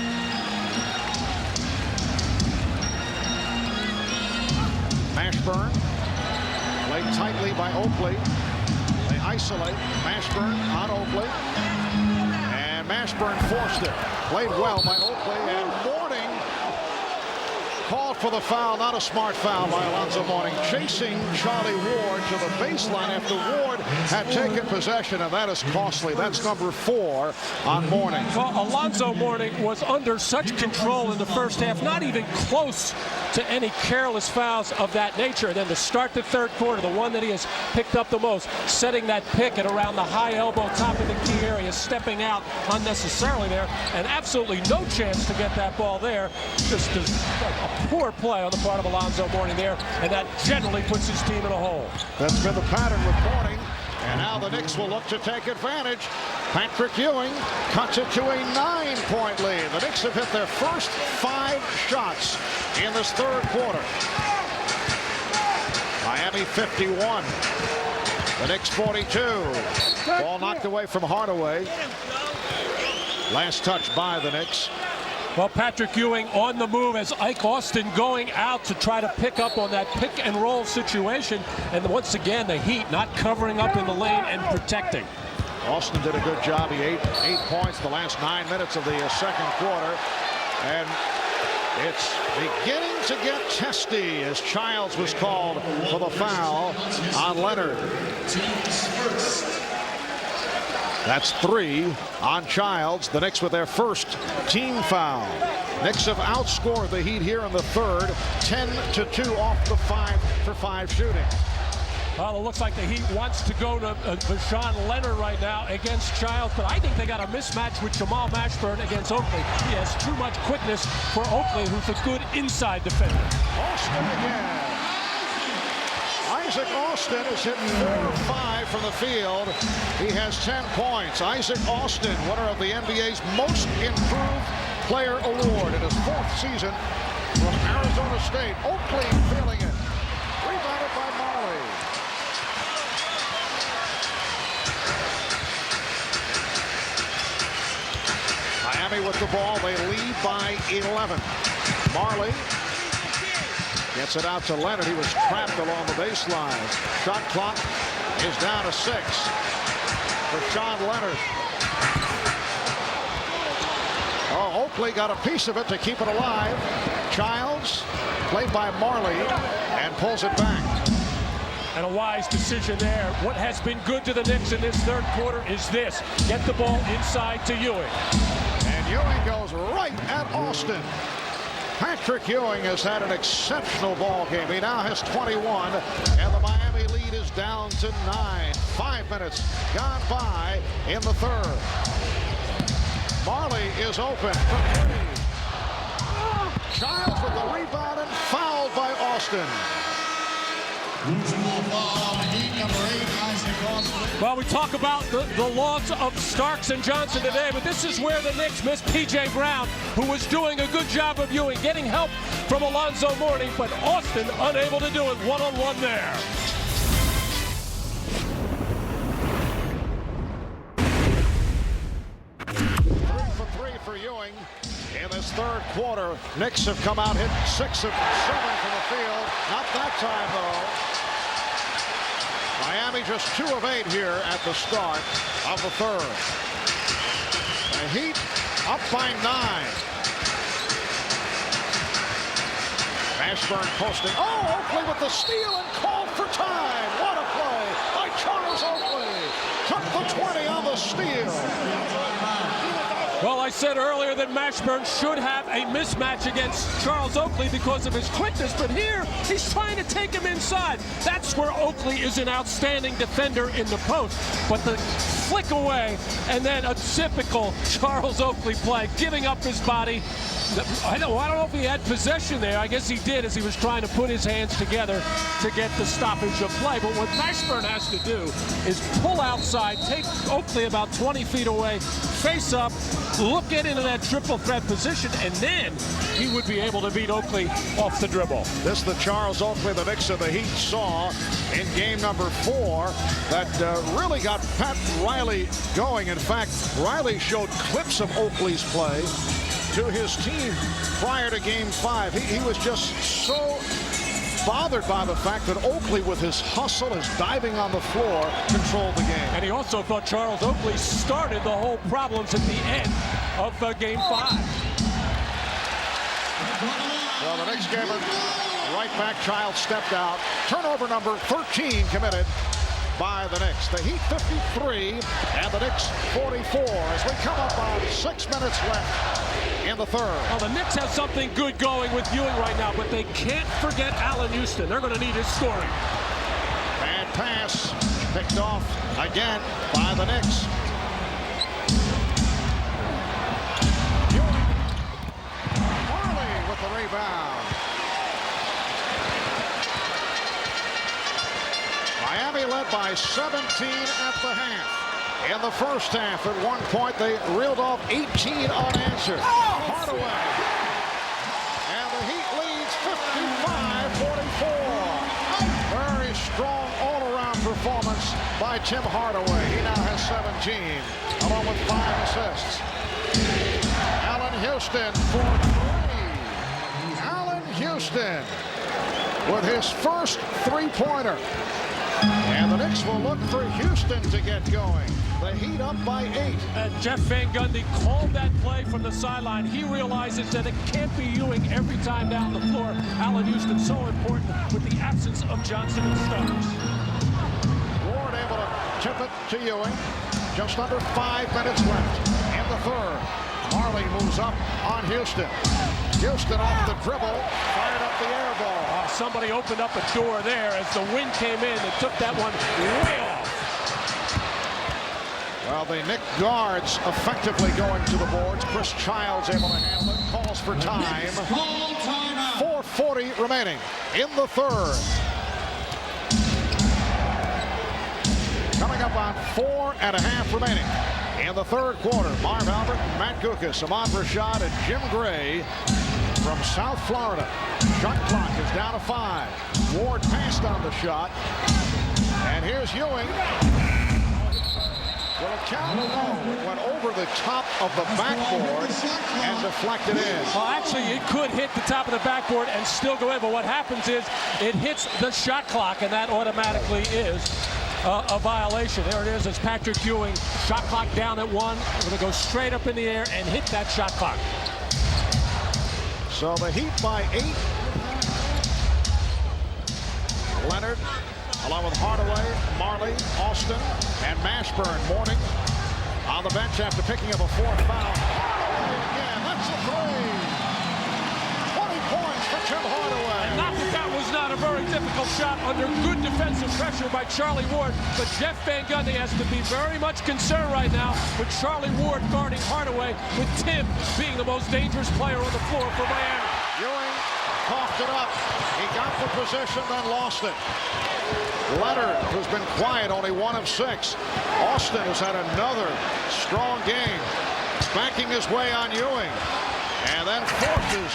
Mashburn played tightly by Oakley. They isolate. Mashburn on Oakley. And Mashburn forced it. Played well by Oakley, and Mourning called for the foul. Not a smart foul by Alonzo Mourning. Chasing Charlie Ward to the baseline after Ward had taken possession, and that is costly. That's number 4 on Mourning. Well, Alonzo Mourning was under such control in the first half, not even close to any careless fouls of that nature. And then to start the third quarter, the one that he has picked up the most, setting that pick at around the high elbow, top of the key area, stepping out unnecessarily there, and absolutely no chance to get that ball there. Just a poor play on the part of Alonzo Mourning there, and that generally puts his team in a hole. That's been the pattern with Mourning, and now the Knicks will look to take advantage. Patrick Ewing cuts it to a 9-point lead. The Knicks have hit their first 5 shots in this third quarter. Miami 51. The Knicks 42. Ball knocked away from Hardaway. Last touch by the Knicks. Well, Patrick Ewing on the move as Ike Austin going out to try to pick up on that pick and roll situation. And once again, the Heat not covering up in the lane and protecting. Austin did a good job. He ate 8 points the last 9 minutes of the second quarter. And it's beginning to get testy as Childs was called for the foul on Leonard. That's 3 on Childs. The Knicks with their first team foul. Knicks have outscored the Heat here in the third, 10-2 off the 5-for-5 shooting. Well, it looks like the Heat wants to go to Vashawn Leonard right now against Childs, but I think they got a mismatch with Jamal Mashburn against Oakley. He has too much quickness for Oakley, who's a good inside defender. Austin again. Isaac Austin has hit 4 or 5 from the field. He has 10 points. Isaac Austin, winner of the NBA's Most Improved Player Award in his 4th season from Arizona State. Oakley feeling it. Rebounded by Marley. Miami with the ball. They lead by 11. Marley gets it out to Leonard. He was trapped along the baseline. Shot clock is down to 6 for Sean Leonard. Oh, Oakley got a piece of it to keep it alive. Childs, played by Marley, and pulls it back. And a wise decision there. What has been good to the Knicks in this third quarter is this. Get the ball inside to Ewing. And Ewing goes right at Austin. Patrick Ewing has had an exceptional ball game. He now has 21, and the Miami lead is down to 9. 5 minutes gone by in the third. Marley is open for 3. Childs with the rebound and foul Austin. Well, we talk about the loss of Starks and Johnson today, but this is where the Knicks missed P.J. Brown, who was doing a good job of Ewing, getting help from Alonzo Mourning, but Austin unable to do it one-on-one there. 3 for 3 for Ewing. In this third quarter, Knicks have come out hit 6 of 7 from the field. Not that time, though. Miami just 2 of 8 here at the start of the third. The Heat up by 9. Mashburn posting. Oh, Oakley with the steal and called for time. What a play by Charles Oakley. Took the 20 on the steal. Well, I said earlier that Mashburn should have a mismatch against Charles Oakley because of his quickness, but here he's trying to take him inside. That's where Oakley is an outstanding defender in the post. But the flick away and then a typical Charles Oakley play, giving up his body. I don't know if he had possession there. I guess he did as he was trying to put his hands together to get the stoppage of play. But what Mashburn has to do is pull outside, take Oakley about 20 feet away, face up, look into that triple threat position, and then he would be able to beat Oakley off the dribble. This is the Charles Oakley the Knicks and the Heat saw in game number 4 that really got Pat Riley going. In fact, Riley showed clips of Oakley's play to his team prior to game 5. He was just so bothered by the fact that Oakley, with his hustle, his diving on the floor, controlled the game. And he also thought Charles Oakley started the whole problems at the end of game 5. Well, the Knicks gave it right back. Child stepped out. Turnover number 13 committed by the Knicks. The Heat 53 and the Knicks 44 as we come up on 6 minutes left in the third. Well, the Knicks have something good going with Ewing right now, but they can't forget Allen Houston. They're going to need his scoring. Bad pass picked off again by the Knicks. Ewing. Marley with the rebound. Miami led by 17 at the half. In the first half, at one point, they reeled off 18 unanswered. Hardaway. And the Heat leads 55-44. Very strong all-around performance by Tim Hardaway. He now has 17, along with 5 assists. Allen Houston for 3. Allen Houston with his first three-pointer. And the Knicks will look for Houston to get going. The Heat up by 8. And Jeff Van Gundy called that play from the sideline. He realizes that it can't be Ewing every time down the floor. Allen Houston so important with the absence of Johnson and Starks. Ward able to tip it to Ewing. Just under 5 minutes left in the third. Marley moves up on Houston. Houston off the dribble, fired up the air ball. Somebody opened up a door there as the wind came in and took that one way off. Well, the Knick guards effectively going to the boards. Chris Childs able to handle it. Calls for time. 4:40 remaining in the third. Coming up on 4.5 remaining in the third quarter. Marv Albert, Matt Guokas, Ahmad Rashad, and Jim Gray from South Florida. Shot clock is down to 5. Ward passed on the shot. And here's Ewing. Well, a count alone. It went over the top of the backboard and deflected in. Well, actually, it could hit the top of the backboard and still go in. But what happens is it hits the shot clock, and that automatically is a violation. There it is as Patrick Ewing, shot clock down at 1. We're going to go straight up in the air and hit that shot clock. So the Heat by 8. Leonard, along with Hardaway, Marley, Austin, and Mashburn. Mourning on the bench after picking up a 4th foul. Hardaway again, that's a 3. 20 points for Tim Hardaway. And not that was not a very difficult shot under good defensive pressure by Charlie Ward, but Jeff Van Gundy has to be very much concerned right now with Charlie Ward guarding Hardaway, with Tim being the most dangerous player on the floor for Miami. Ewing coughed it up. He got the position, then lost it. Leonard, who's been quiet, only 1 of 6. Austin has had another strong game, backing his way on Ewing, and then forces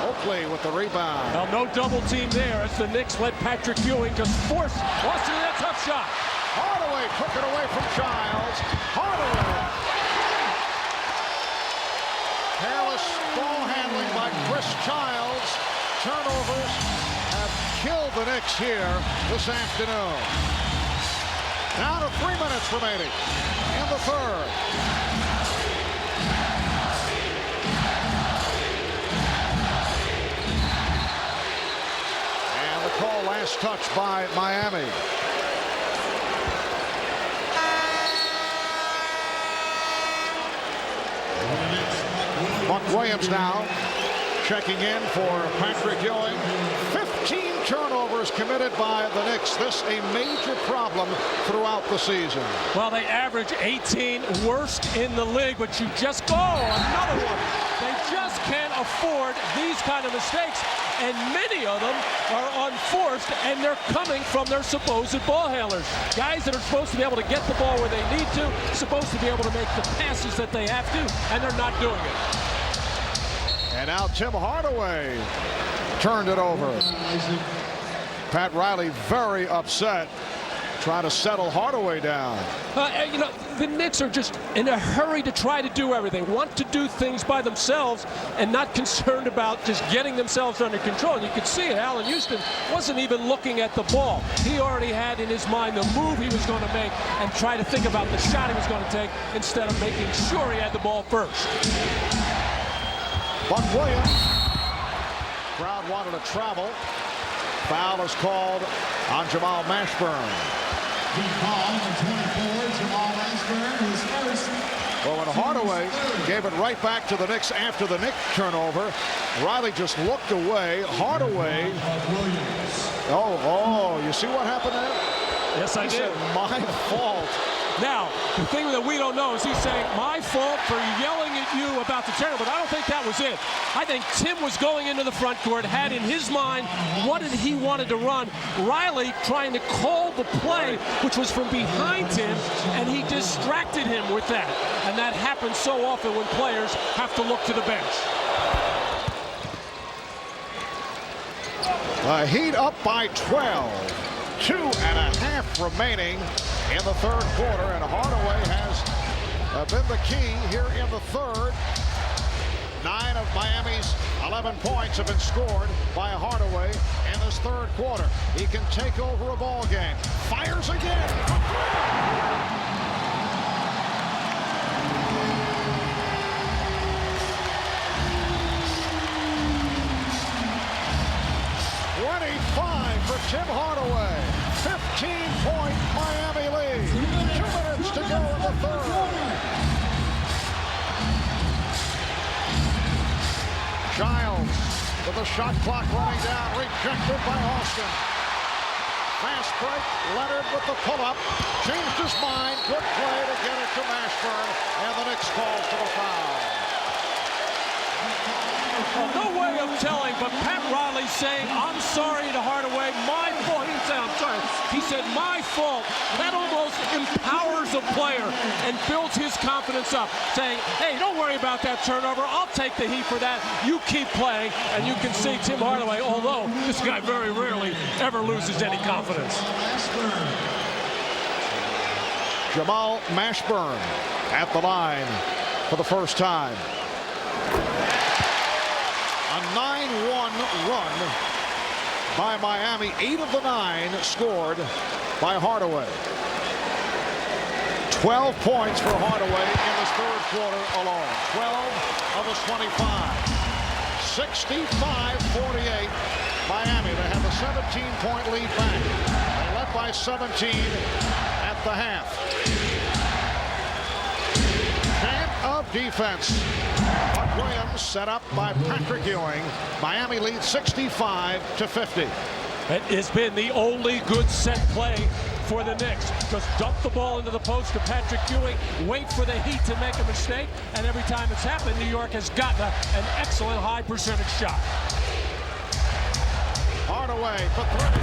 Oakley with the rebound. Well, no double team there as the Knicks let Patrick Ewing just force Austin in that tough shot. Hardaway took it away from Childs. Hardaway. Careless ball handling by Chris Childs. Turnovers have killed the Knicks here this afternoon. Down to 3 minutes remaining in the third. And the call, last touch by Miami. Buck Williams now checking in for Patrick Ewing. 15 turnovers committed by the Knicks. This a major problem throughout the season. Well, they average 18, worst in the league, but you just go another one. They just can't afford these kind of mistakes, and many of them are unforced, and they're coming from their supposed ball handlers. Guys that are supposed to be able to get the ball where they need to, supposed to be able to make the passes that they have to, and they're not doing it. And now Tim Hardaway turned it over. Pat Riley very upset, trying to settle Hardaway down. You know, the Knicks are just in a hurry to try to do everything, want to do things by themselves and not concerned about just getting themselves under control. And you could see it. Allen Houston wasn't even looking at the ball. He already had in his mind the move he was going to make and try to think about the shot he was going to take instead of making sure he had the ball first. Buck Williams. Crowd wanted to travel. Foul is called on Jamal Mashburn. Foul on 24, Jamal Mashburn, his first. Well, when Hardaway gave it right back to the Knicks after the Knicks turnover, Riley just looked away. Hardaway. Oh, you see what happened there? Yes, I He did. said, my fault. Now, the thing that we don't know is he's saying, my fault for yelling at you about the turnover, but I don't think that was it. I think Tim was going into the front court, had in his mind what he wanted to run. Riley trying to call the play, which was from behind him, and he distracted him with that. And that happens so often when players have to look to the bench. The Heat up by 12. 2.5 remaining in the third quarter, and Hardaway has been the key here in the third. 9 of Miami's 11 points have been scored by Hardaway in this third quarter. He can take over a ball game. Fires again. 25 for Tim Hardaway. 15-point Miami lead. 2 minutes to go in the third. Childs with the shot clock running down. Rejected by Austin. Fast break. Leonard with the pull-up. Changed his mind. Good play to get it to Mashburn. And the Knicks calls for the foul. No way of telling, but Pat Riley saying, I'm sorry to Hardaway, my fault. He didn't say I'm sorry. He said, my fault. That almost empowers a player and builds his confidence up, saying, hey, don't worry about that turnover. I'll take the heat for that. You keep playing, and you can see Tim Hardaway, although this guy very rarely ever loses any confidence. Jamal Mashburn at the line for the first time. A 9-1 run by Miami. 8 of the 9 scored by Hardaway. 12 points for Hardaway in this third quarter alone. 12 of his 25. 65-48 Miami. They have a 17-point lead back. They led by 17 at the half. Of defense. Buck Williams set up by Patrick Ewing. Miami leads 65-50. It has been the only good set play for the Knicks. Just dump the ball into the post to Patrick Ewing, wait for the Heat to make a mistake, and every time it's happened, New York has gotten an excellent high percentage shot. Hardaway for three.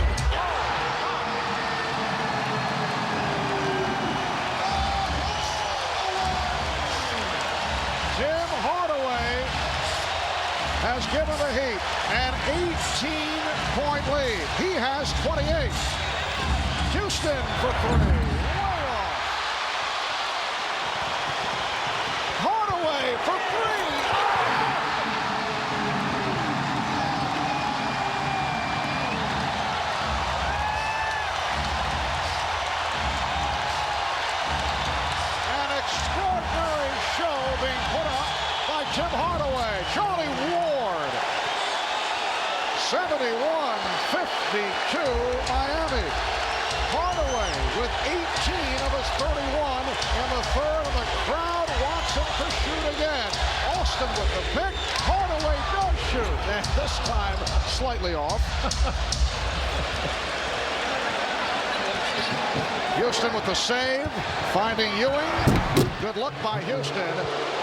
Tim Hardaway has given the Heat an 18-point lead. He has 28. Houston for three. Way off. Hardaway for three. An extraordinary show being put up by Tim Hardaway. Charlie Ward. 71-52 Miami. Hardaway with 18 of his 31 in the third, and the crowd wants him to shoot again. Austin with the pick. Hardaway does shoot, and this time slightly off. Houston with the save, finding Ewing. Good look by Houston,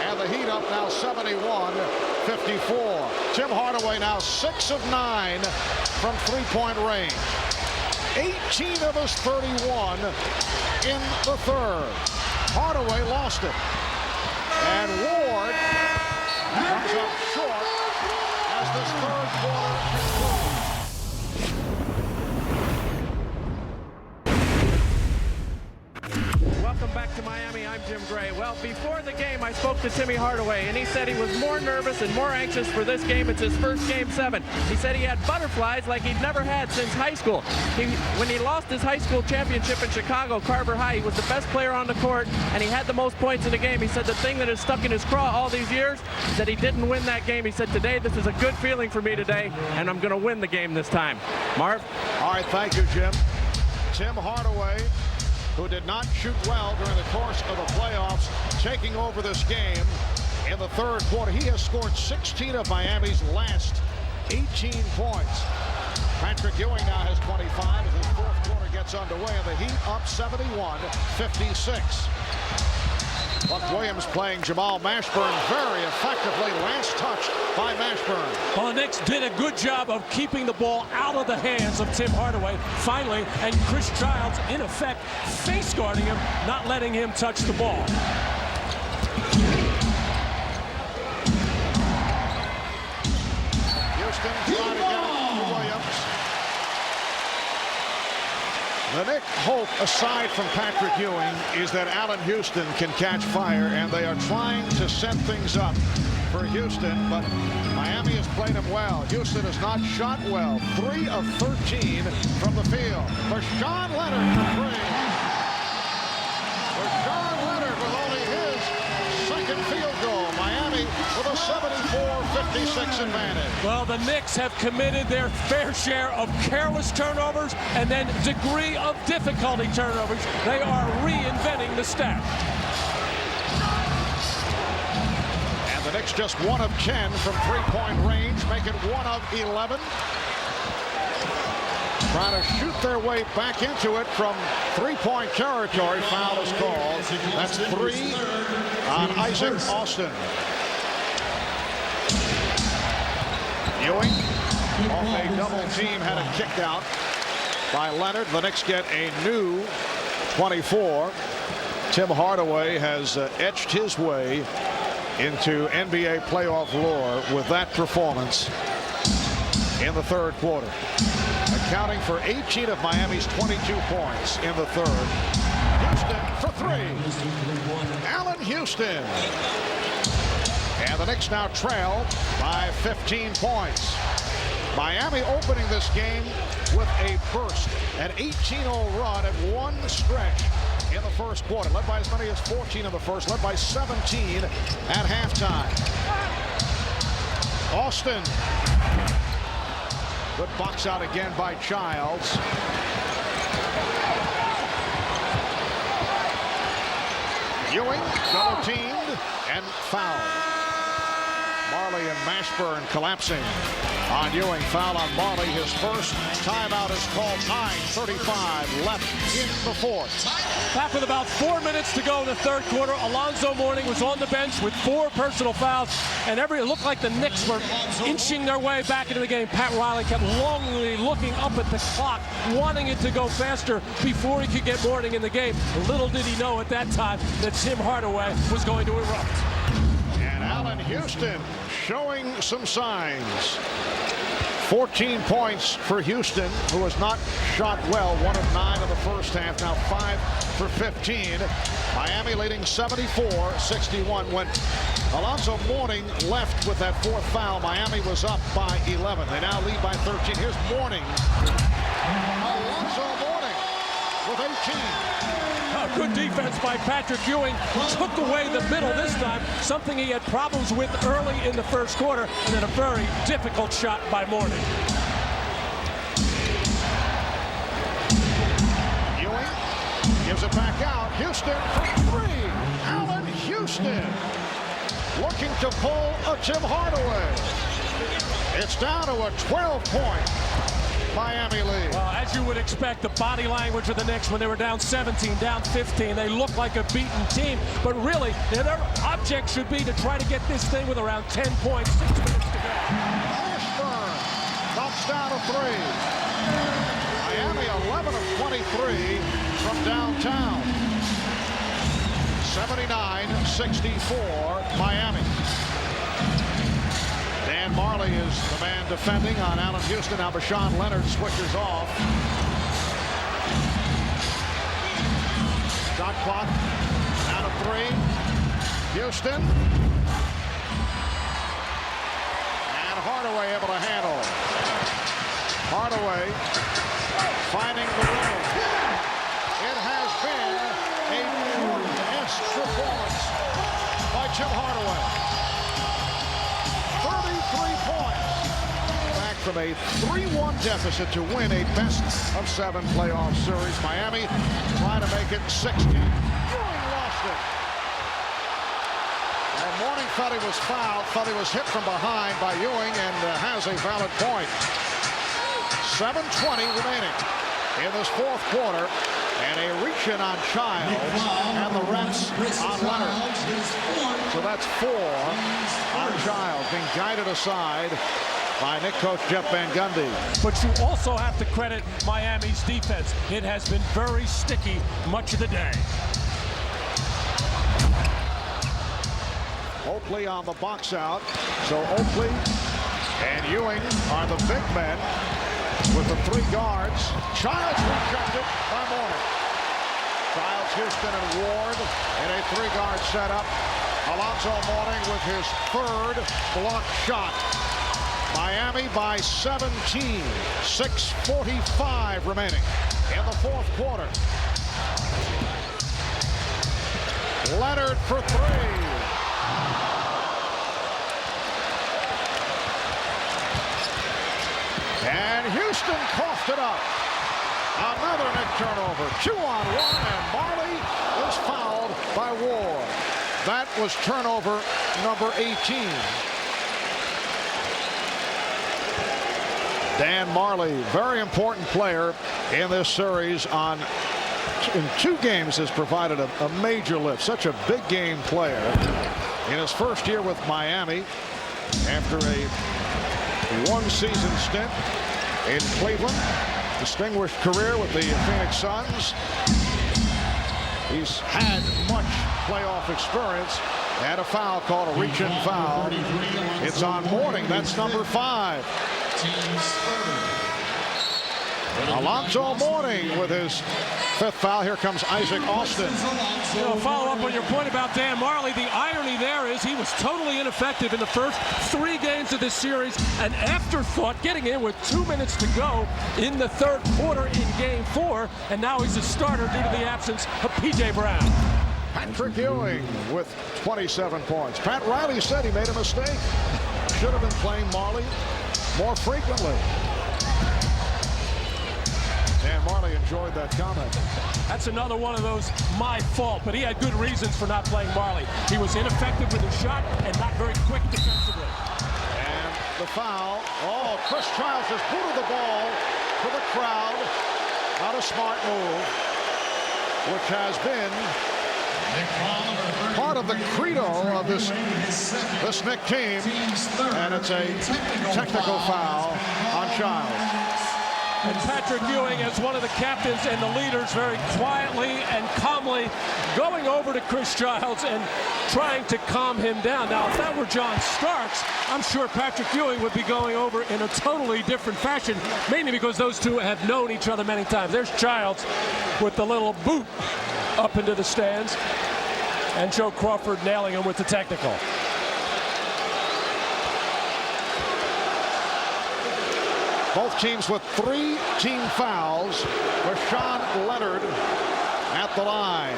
and the Heat up now 71-54. Tim Hardaway now 6 of 9 from three-point range. 18 of his 31 in the third. Hardaway lost it. And Ward comes up short as this third quarter concludes. Welcome back to Miami. I'm Jim Gray. Well, before the game, I spoke to Timmy Hardaway, and he said he was more nervous and more anxious for this game. It's his first Game 7. He said he had butterflies like he'd never had since high school. When he lost his high school championship in Chicago, Carver High, he was the best player on the court, and he had the most points in the game. He said the thing that has stuck in his craw all these years is that he didn't win that game. He said, today, this is a good feeling for me today, and I'm going to win the game this time. Marv? All right, thank you, Jim. Tim Hardaway, who did not shoot well during the course of the playoffs, taking over this game in the third quarter. He has scored 16 of Miami's last 18 points. Patrick Ewing now has 25 as his fourth quarter gets underway, and the Heat up 71-56. Buck Williams playing Jamal Mashburn very effectively. Last touch by Mashburn. Well, the Knicks did a good job of keeping the ball out of the hands of Tim Hardaway, finally, and Chris Childs, in effect, face guarding him, not letting him touch the ball. Houston trying to get it to Williams. The Knicks' hope, aside from Patrick Ewing, is that Allen Houston can catch fire, and they are trying to set things up for Houston, but Miami has played him well. Houston has not shot well. 3 of 13 from the field. For Sean Leonard for three. For Sean Leonard with only his second field goal. Miami with a 74-56 advantage. Well, the Knicks have committed their fair share of careless turnovers and then degree of difficulty turnovers. They are reinventing the stack. And the Knicks just 1 of 10 from three-point range, make it 1 of 11. Trying to shoot their way back into it from three-point territory. Foul is called. That's 3 on Isaac Austin. Ewing off a double team, had it kicked out by Leonard. The Knicks get a new 24. Tim Hardaway has etched his way into NBA playoff lore with that performance in the third quarter, accounting for 18 of Miami's 22 points in the third. Houston for three. Allen Houston. And the Knicks now trail by 15 points. Miami opening this game with a burst, an 18-0 run at one stretch in the first quarter, led by as many as 14 in the first, led by 17 at halftime. Austin. Good box out again by Childs. Ewing double teamed and fouled. Marley and Mashburn collapsing on Ewing. Foul on Marley. His first timeout is called. 9:35 left in the fourth. Back with about 4 minutes to go in the third quarter. Alonzo Mourning was on the bench with 4 personal fouls, and it looked like the Knicks were inching their way back into the game. Pat Riley kept longingly looking up at the clock, wanting it to go faster before he could get Mourning in the game. Little did he know at that time that Tim Hardaway was going to erupt. And Allen Houston showing some signs. 14 points for Houston, who has not shot well. 1 of 9 in the first half, now 5 for 15. Miami leading 74-61 when Alonzo Mourning left with that 4th foul. Miami was up by 11. They now lead by 13. Here's Mourning. Alonzo Mourning with 18. Good defense by Patrick Ewing. Took away the middle this time, something he had problems with early in the first quarter, and then a very difficult shot by Mourning. Ewing gives it back out. Houston for 3. Allen Houston looking to pull a Tim Hardaway. It's down to a 12-point Miami lead. Well, as you would expect, the body language of the Knicks when they were down 17, down 15, they looked like a beaten team. But really, their object should be to try to get this thing with around 10 points, 6 minutes to go. Mashburn knocks down a 3. Miami 11 of 23 from downtown. 79-64 Miami. Dan Marley is the man defending on Allen Houston. Now Bashawn Leonard switches off. Shot clock down to 3. Houston. And Hardaway able to handle. Hardaway finding the rim. It has been a Jordan-esque performance by Tim Hardaway. 33 points. Back from a 3-1 deficit to win a best-of-7 playoff series. Miami trying to make it 60. Ewing lost it. And Mourning thought he was fouled, thought he was hit from behind by Ewing, and has a valid point. 7:20 remaining in this fourth quarter. And a reach-in on Childs, and the reps on Leonard. So that's 4 on Childs, being guided aside by Knicks coach Jeff Van Gundy. But you also have to credit Miami's defense. It has been very sticky much of the day. Oakley on the box out. So Oakley and Ewing are the big men with the 3 guards. Childs rejected by Mourning. Childs, Houston, and Ward in a 3-guard setup. Alonzo Mourning with his 3rd block shot. Miami by 17. 6:45 remaining in the fourth quarter. Leonard for 3. And Houston coughed it up. Another Knicks turnover. 2-on-1, and Marley is fouled by Ward. That was turnover number 18. Dan Marley, very important player in this series. In 2 games has provided a major lift. Such a big game player. In his first year with Miami, after a 1-season stint in Cleveland, distinguished career with the Phoenix Suns. He's had much playoff experience. And a foul called a reach-in foul. It's on Mourning. That's number 5. Alonzo Mourning with his 5th foul. Here comes Isaac Austin. Follow up on your point about Dan Marley. The irony there is he was totally ineffective in the first 3 games of this series. An afterthought, getting in with 2 minutes to go in the third quarter in game 4. And now he's a starter due to the absence of P.J. Brown. Patrick Ewing with 27 points. Pat Riley said he made a mistake. Should have been playing Marley more frequently. Dan Marley enjoyed that comment. That's another one of those my fault, but he had good reasons for not playing Marley. He was ineffective with his shot and not very quick defensively. foul. Oh, Chris Childs just booted the ball to the crowd. Not a smart move, which has been part of the credo of this Knicks team, and it's a technical foul on Childs. And Patrick Ewing, as one of the captains and the leaders, very quietly and calmly going over to Chris Childs and trying to calm him down. Now, if that were John Starks, I'm sure Patrick Ewing would be going over in a totally different fashion, mainly because those two have known each other many times. There's Childs with the little boot up into the stands, and Joe Crawford nailing him with the technical. Both teams with 3 team fouls. Rashawn Leonard at the line.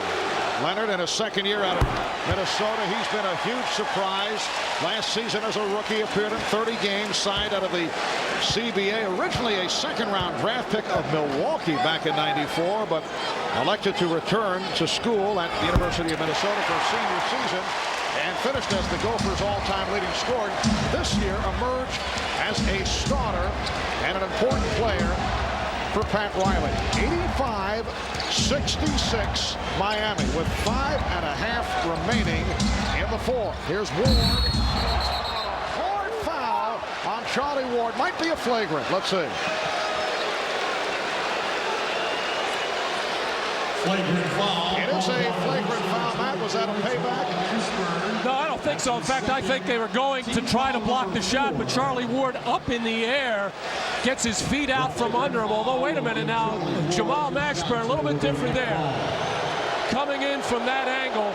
Leonard in his second year out of Minnesota. He's been a huge surprise. Last season as a rookie appeared in 30 games, signed out of the CBA. Originally a second-round draft pick of Milwaukee back in '94, but elected to return to school at the University of Minnesota for a senior season and finished as the Gophers' all-time leading scorer. This year emerged as a starter and an important player for Pat Riley. 85-66 Miami with 5.5 remaining in the fourth. Here's Ward. Hard foul on Charlie Ward. Might be a flagrant. Let's see. Flagrant foul. It is a flagrant foul. Matt, was that a payback? No, I don't think so. In fact, I think they were going to try to block the shot, but Charlie Ward up in the air gets his feet out from under him. Although, wait a minute now, Jamal Mashburn, a little bit different there. Coming in from that angle,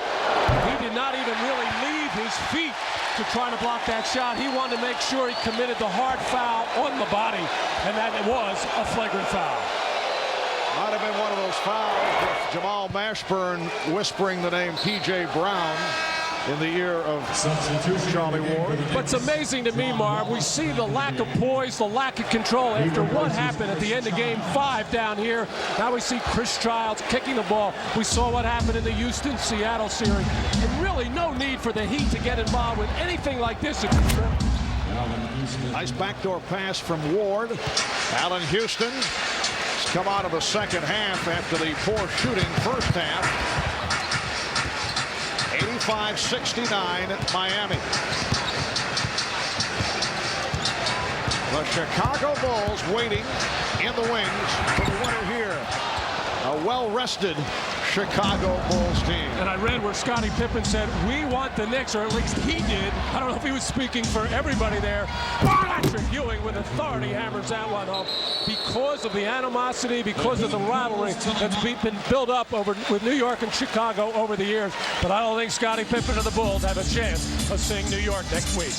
he did not even really leave his feet to try to block that shot. He wanted to make sure he committed the hard foul on the body, and that it was a flagrant foul. Might have been one of those fouls with Jamal Mashburn whispering the name P.J. Brown in the ear of Charlie Ward. But it's amazing to me, Marv, we see the lack of poise, the lack of control after what happened at the end of Game 5 down here. Now we see Chris Childs kicking the ball. We saw what happened in the Houston-Seattle series. And really no need for the Heat to get involved with anything like this. Nice backdoor pass from Ward. Allen Houston has come out of the second half after the poor shooting first half. 85-69 Miami. The Chicago Bulls waiting in the wings for the winner here. A well-rested Chicago Bulls team. And I read where Scottie Pippen said, we want the Knicks, or at least he did. I don't know if he was speaking for everybody there. Patrick Ewing with authority hammers that one home. Because of the animosity, because of the rivalry that's been built up with New York and Chicago over the years. But I don't think Scottie Pippen and the Bulls have a chance of seeing New York next week.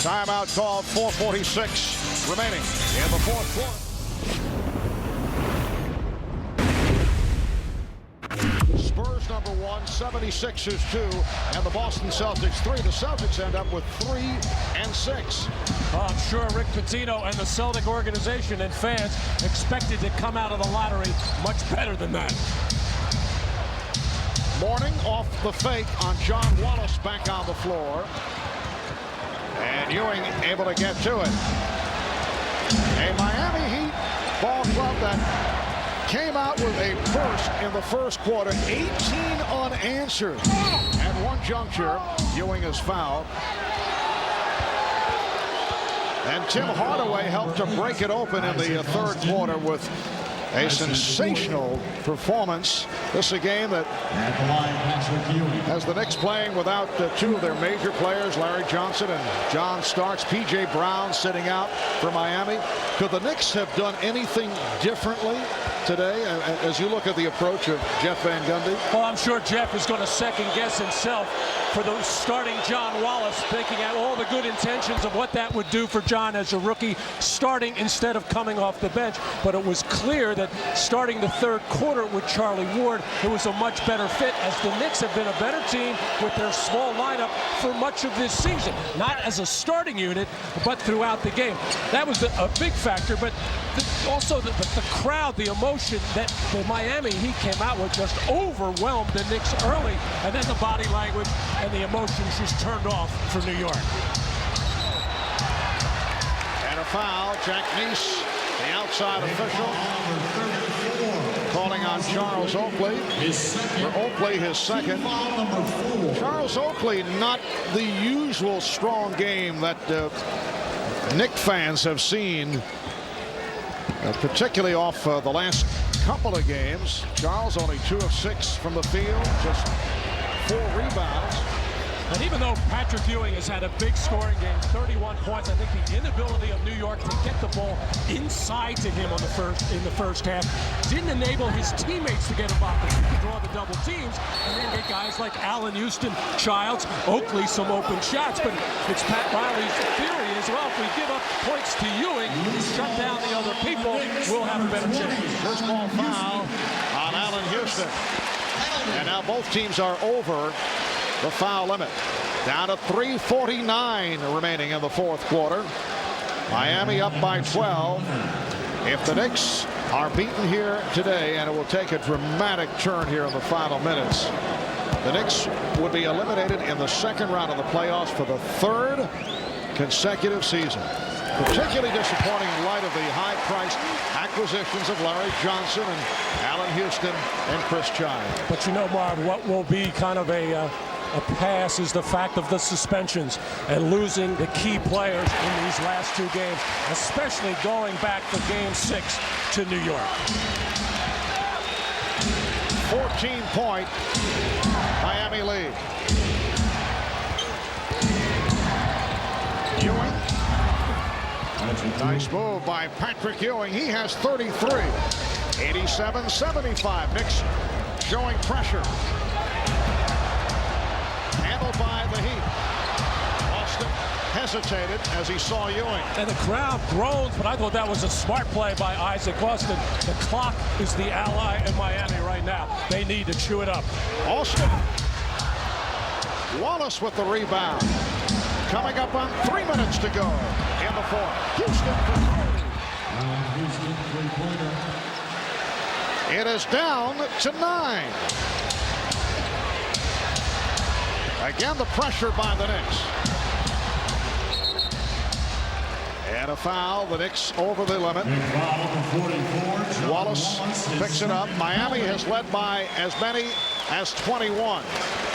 Timeout called, 4:46 remaining in the fourth quarter. Spurs number 1, 76ers 2, and the Boston Celtics 3. The Celtics end up with 3 and 6. Oh, I'm sure Rick Pitino and the Celtic organization and fans expected to come out of the lottery much better than that. Mourning off the fake on John Wallace back on the floor. And Ewing able to get to it. A Miami Heat ball club that came out with a burst in the first quarter, 18 unanswered. At one juncture, Ewing is fouled. And Tim Hardaway helped to break it open in the third quarter with a sensational performance. This is a game that has the Knicks playing without two of their major players, Larry Johnson and John Starks. P.J. Brown sitting out for Miami. Could the Knicks have done anything differently today as you look at the approach of Jeff Van Gundy? Well, I'm sure Jeff is going to second guess himself for the starting John Wallace, thinking at all the good intentions of what that would do for John as a rookie, starting instead of coming off the bench. But it was clear that starting the third quarter with Charlie Ward, it was a much better fit, as the Knicks have been a better team with their small lineup for much of this season. Not as a starting unit, but throughout the game. That was a big factor, but also the crowd, the emotion that the Miami Heat came out with just overwhelmed the Knicks early, and then the body language and the emotions just turned off for New York. foul. Jack Neese, the outside official, calling on Charles Oakley. For Oakley, his second. Charles Oakley, not the usual strong game that Knicks fans have seen, particularly off the last couple of games. Charles only 2 of 6 from the field, just 4 rebounds. And even though Patrick Ewing has had a big scoring game, 31 points, I think the inability of New York to get the ball inside to him in the first half didn't enable his teammates to get involved. He could draw the double teams and then get guys like Allen Houston, Childs, Oakley some open shots. But it's Pat Riley's theory as well. If we give up points to Ewing, shut down the other people, we'll have a better chance. First ball foul on Allen Houston. And now both teams are over the foul limit. Down to 3:49 remaining in the fourth quarter. Miami up by 12. If the Knicks are beaten here today, and it will take a dramatic turn here in the final minutes, the Knicks would be eliminated in the second round of the playoffs for the 3rd consecutive season. Particularly disappointing in light of the high-priced acquisitions of Larry Johnson and Allen Houston and Chris Childs. But you know, Marv, what will be kind of a pass is the fact of the suspensions and losing the key players in these last 2 games, especially going back for Game 6 to New York. 14-point Miami lead. Ewing. Nice move by Patrick Ewing. He has 33. 87-75. Knicks showing pressure. Handled by the Heat. Austin hesitated as he saw Ewing. And the crowd groans, but I thought that was a smart play by Isaac Austin. The clock is the ally in Miami right now. They need to chew it up. Austin. Wallace with the rebound. Coming up on 3 minutes to go in the fourth. Houston for 30. Houston three-pointer. It is down to 9. Again, the pressure by the Knicks. And a foul. The Knicks over the limit. Wallace picks it up. Miami has led by as many as 21.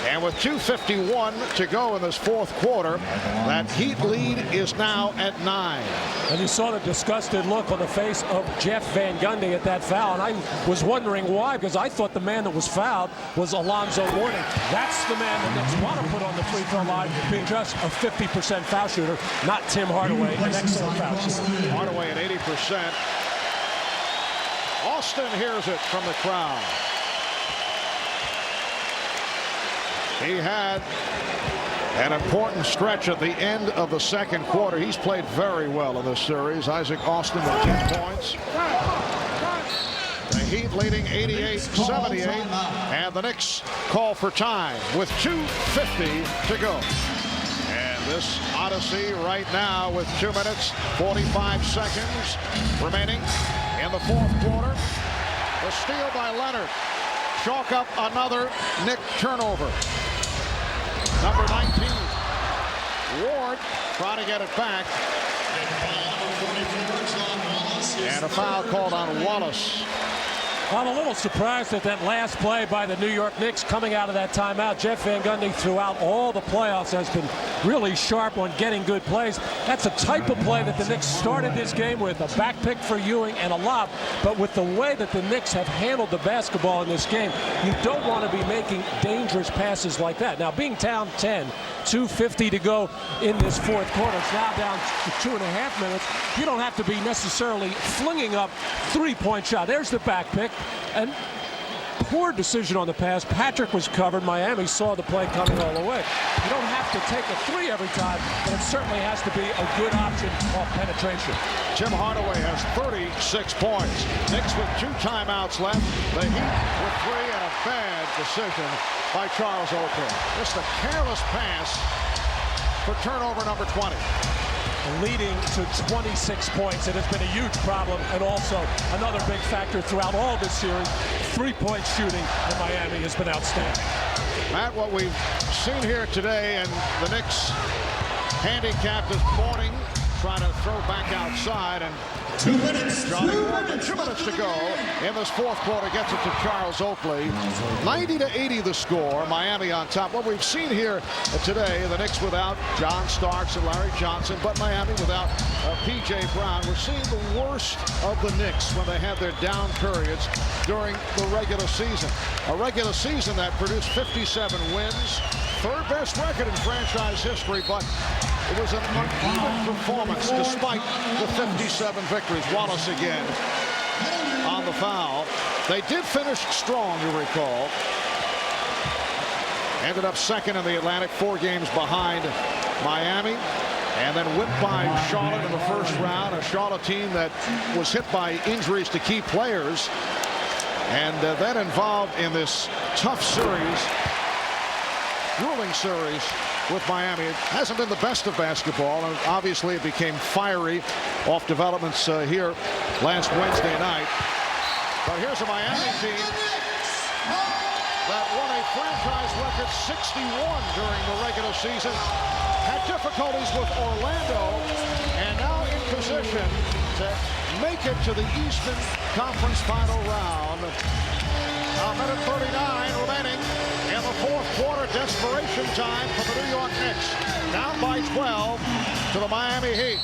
And with 2:51 to go in this fourth quarter, that Heat lead is now at 9. And you saw the disgusted look on the face of Jeff Van Gundy at that foul. And I was wondering why, because I thought the man that was fouled was Alonzo Mourning. That's the man the Knicks want to put on the free throw line, being just a 50% foul shooter, not Tim Hardaway, an excellent foul shooter. Hardaway at 80%. Austin hears it from the crowd. He had an important stretch at the end of the second quarter. He's played very well in this series. Isaac Austin with 10 points. The Heat leading 88-78. And the Knicks call for time with 2:50 to go. And this odyssey right now with 2 minutes, 45 seconds remaining in the fourth quarter. The steal by Leonard. Chalk up another Knick turnover. Number 19. Ward trying to get it back. And a foul called on Wallace. I'm a little surprised at that last play by the New York Knicks coming out of that timeout. Jeff Van Gundy throughout all the playoffs has been really sharp on getting good plays. That's a type of play that the Knicks started this game with, a back pick for Ewing and a lob. But with the way that the Knicks have handled the basketball in this game, you don't want to be making dangerous passes like that. Now, being down 10, 2:50 to go in this fourth quarter, it's now down to 2.5 minutes. You don't have to be necessarily flinging up three-point shot. There's the back pick. And poor decision on the pass. Patrick was covered. Miami saw the play coming all the way. You don't have to take a three every time, but it certainly has to be a good option off penetration. Tim Hardaway has 36 points. Knicks with 2 timeouts left. The Heat with 3, and a bad decision by Charles Oakley. Just a careless pass for turnover number 20. Leading to 26 points. It has been a huge problem, and also another big factor throughout all this series. 3-point shooting in Miami has been outstanding. Matt, what we've seen here today, and the Knicks handicap this morning try to throw back outside, and 2 minutes. Johnny Ward with 2 minutes to go in this fourth quarter gets it to Charles Oakley. 90-80 the score. Miami on top. What we've seen here today, the Knicks without John Starks and Larry Johnson, but Miami without P.J. Brown. We're seeing the worst of the Knicks when they have their down periods during the regular season. A regular season that produced 57 wins, third best record in franchise history, but it was an uneven performance despite the 57 victories. Wallace again on the foul. They did finish strong, you recall. Ended up second in the Atlantic, 4 games behind Miami, and then whipped by Charlotte in the first round, a Charlotte team that was hit by injuries to key players. And that involved in this tough series, grueling series with Miami. It hasn't been the best of basketball, and obviously it became fiery off developments here last Wednesday night. But here's a Miami team that won a franchise record 61 during the regular season, had difficulties with Orlando, and now in position to make it to the Eastern Conference Final round. A minute 39 remaining in the fourth quarter. Desperation time for the New York Knicks. Down by 12 to the Miami Heat.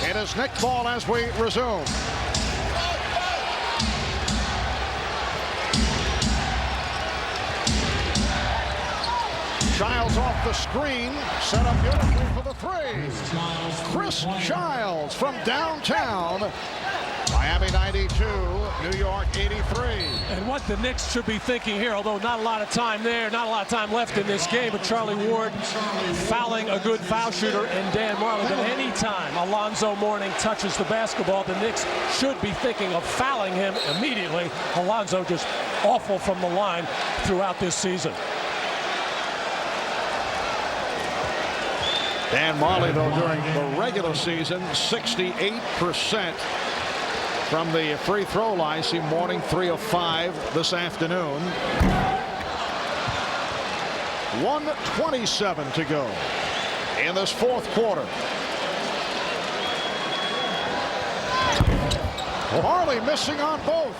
It is Knicks ball as we resume. Childs off the screen, set up beautifully for the three. Chris Childs from downtown. Miami 92, New York 83. And what the Knicks should be thinking here, although not a lot of time there, not a lot of time left in this game, but Charlie Ward fouling a good foul shooter in Dan Marley. But any time Alonzo Mourning touches the basketball, the Knicks should be thinking of fouling him immediately. Alonzo just awful from the line throughout this season. Dan Marley, though, during the regular season, 68% from the free throw line. See Mourning 3 of 5 this afternoon. 1:27 to go in this fourth quarter. Marley missing on both,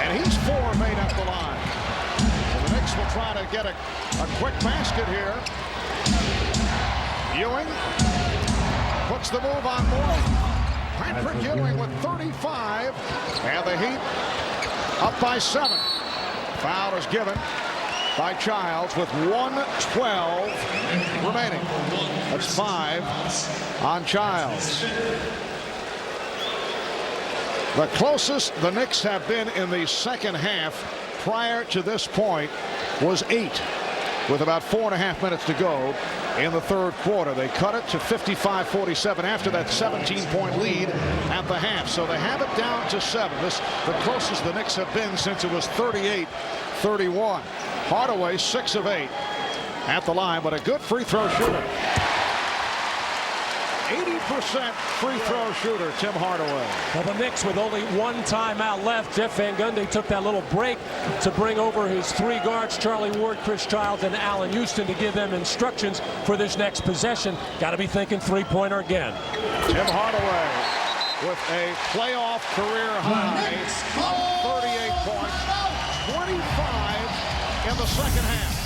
and he's 4 made at the line. So the Knicks will try to get a quick basket here. Ewing puts the move on Mourning. Patrick Ewing with 35, and the Heat up by 7. Foul is given by Childs with 1:12 remaining. That's 5 on Childs. The closest the Knicks have been in the second half prior to this point was 8, with about 4.5 minutes to go in the third quarter. They cut it to 55-47 after that 17-point lead at the half. So they have it down to 7. This the closest the Knicks have been since it was 38-31. Hardaway 6 of 8 at the line, but a good free throw shooter. 80% free throw shooter, Tim Hardaway. Well, the Knicks with only 1 timeout left. Jeff Van Gundy took that little break to bring over his 3 guards, Charlie Ward, Chris Childs, and Allen Houston, to give them instructions for this next possession. Got to be thinking three-pointer again. Tim Hardaway with a playoff career high of 38 points, 25 in the second half.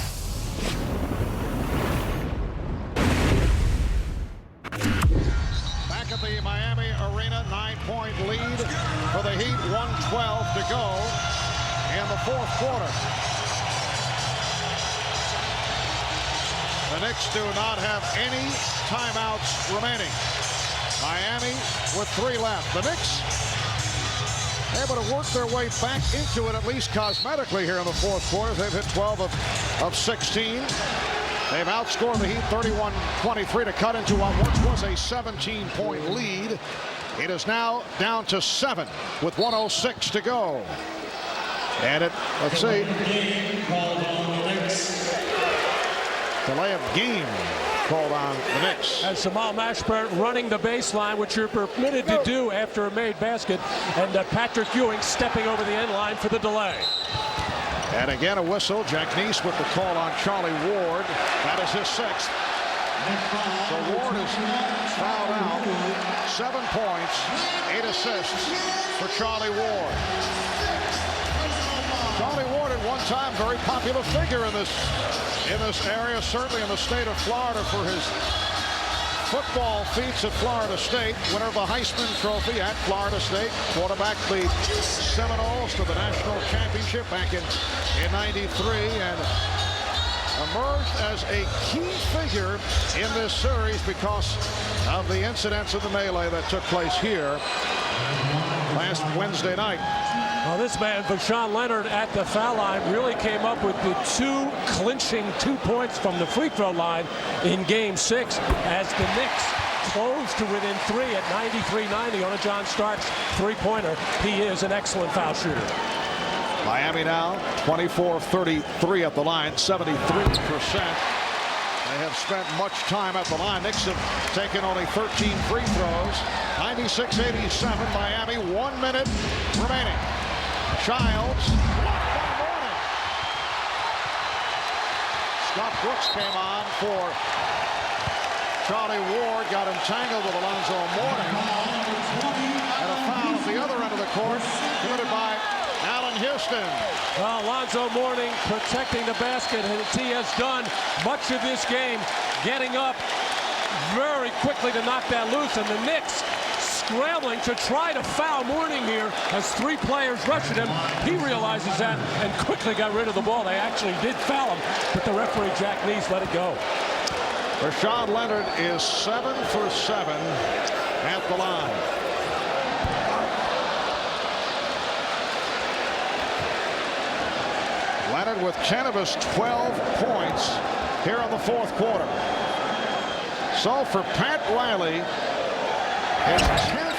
At the Miami Arena, 9-point lead for the Heat, 1:12 to go in the fourth quarter. The Knicks do not have any timeouts remaining. Miami with 3 left. The Knicks able to work their way back into it, at least cosmetically, here in the fourth quarter. They've hit 12 of 16. They've outscored the Heat 31-23 to cut into what once was a 17-point lead. It is now down to 7 with 1:06 to go. And let's see. Delay of game called on the Knicks. And Jamal Mashburn running the baseline, which you're permitted to do after a made basket. And Patrick Ewing stepping over the end line for the delay. And again a whistle. Jack Neese with the call on Charlie Ward. That is his 6th. So Ward is fouled out. 7 points, 8 assists for Charlie Ward. Charlie Ward at one time very popular figure in this area, certainly in the state of Florida for his football feats at Florida State. Winner of the Heisman Trophy at Florida State. Quarterback the Seminoles to the national championship back in '93 and emerged as a key figure in this series because of the incidents of the melee that took place here last Wednesday night. Well, this man, Vashawn Leonard, at the foul line, really came up with the clinching 2 points from the free throw line in Game 6 as the Knicks closed to within 3 at 93-90 on a John Starks three-pointer. He is an excellent foul shooter. Miami now 24-33 at the line, 73%. They have spent much time at the line. Knicks have taken only 13 free throws. 96-87 Miami, 1 minute remaining. Childs blocked by Mourning. Scott Brooks came on for Charlie Ward, got entangled with Alonzo Mourning. And a foul at the other end of the court committed by Allen Houston. Well, Alonzo Mourning protecting the basket, and he has done much of this game, getting up very quickly to knock that loose, and the Knicks scrambling to try to foul Mourning here as 3 players rush at him. He realizes that and quickly got rid of the ball. They actually did foul him, but the referee, Jack Neese, let it go. Vashawn Leonard is 7 for 7 at the line. Leonard with 10 of his 12 points here in the fourth quarter. So for Pat Riley, his 10th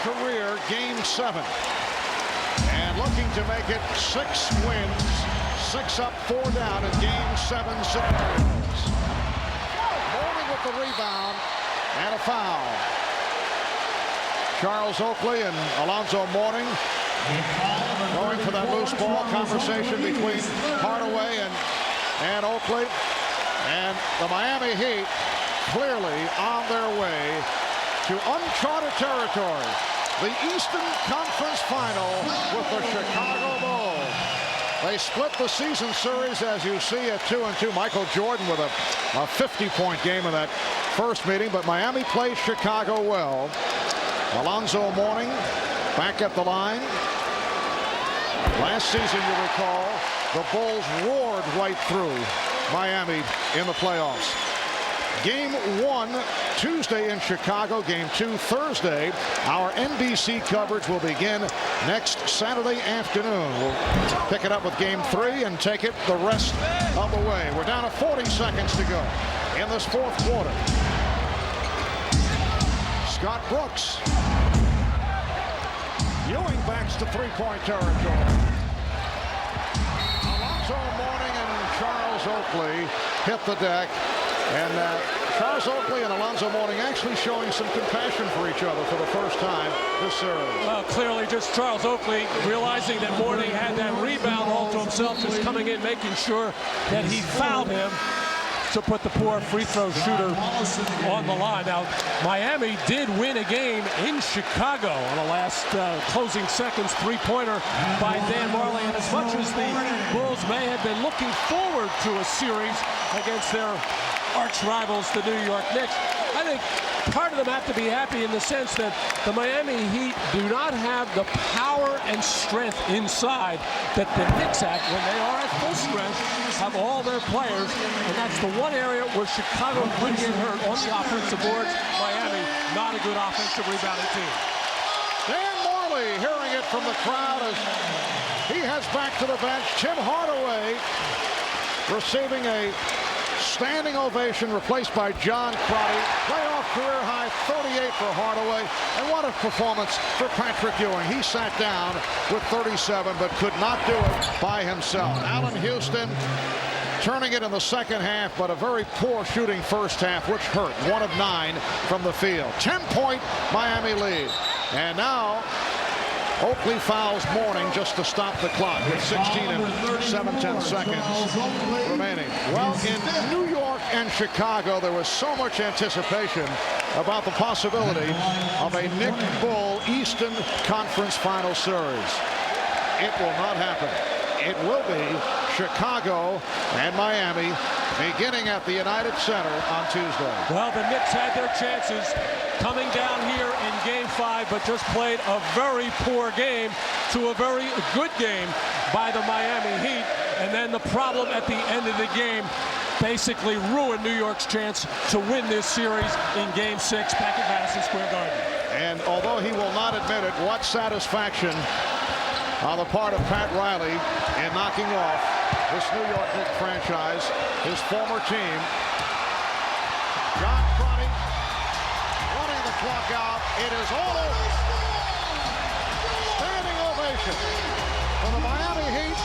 career Game 7. And looking to make it 6 wins, 6 up, 4 down in Game 7 scenarios. Mourning with the rebound and a foul. Charles Oakley and Alonzo Mourning going for that loose ball conversation between Hardaway and Oakley. And the Miami Heat clearly on their way to uncharted territory. The Eastern Conference Final with the Chicago Bulls. They split the season series, as you see, at 2-2. Michael Jordan with a 50-point game in that first meeting, but Miami plays Chicago well. Alonzo Mourning back at the line. Last season, you recall, the Bulls roared right through Miami in the playoffs. Game 1 Tuesday in Chicago. Game 2 Thursday. Our NBC coverage will begin next Saturday afternoon. We'll pick it up with Game 3 and take it the rest of the way. We're down to 40 seconds to go in this fourth quarter. Scott Brooks. Ewing backs to three-point territory. Alonzo Mourning and Charles Oakley hit the deck. And Charles Oakley and Alonzo Mourning actually showing some compassion for each other for the first time this series. Well, clearly just Charles Oakley realizing that Mourning had that rebound all to himself, just coming in, making sure that he fouled him to put the poor free throw shooter on the line. Now, Miami did win a game in Chicago on the last closing seconds three-pointer by Dan Marley. And as much as the Bulls may have been looking forward to a series against their arch rivals, the New York Knicks, I think part of them have to be happy in the sense that the Miami Heat do not have the power and strength inside that the Knicks have when they are at full strength, have all their players, and that's the one area where Chicago could get hurt on the offensive boards. Miami, not a good offensive rebounding team. Dan Marley hearing it from the crowd as he heads back to the bench. Tim Hardaway receiving a standing ovation, replaced by John Crotty. Playoff career high 38 for Hardaway. And what a performance for Patrick Ewing. He sat down with 37 but could not do it by himself. Allen Houston turning it in the second half, but a very poor shooting first half, which hurt. 1 of 9 from the field. 10-point Miami lead. And now Oakley fouls Mourning just to stop the clock with 16 and 7/10 seconds remaining. Well, in New York and Chicago, there was so much anticipation about the possibility of a Nick Bull Eastern Conference Final Series. It will not happen. It will be Chicago and Miami beginning at the United Center on Tuesday. Well, the Knicks had their chances coming down here in Game 5, but just played a very poor game to a very good game by the Miami Heat. And then the problem at the end of the game basically ruined New York's chance to win this series in Game 6 back at Madison Square Garden. And although he will not admit it, what satisfaction on the part of Pat Riley in knocking off this New York Knicks franchise, his former team. John Crotty running the clock out. It is all over. Standing ovation for the Miami Heat.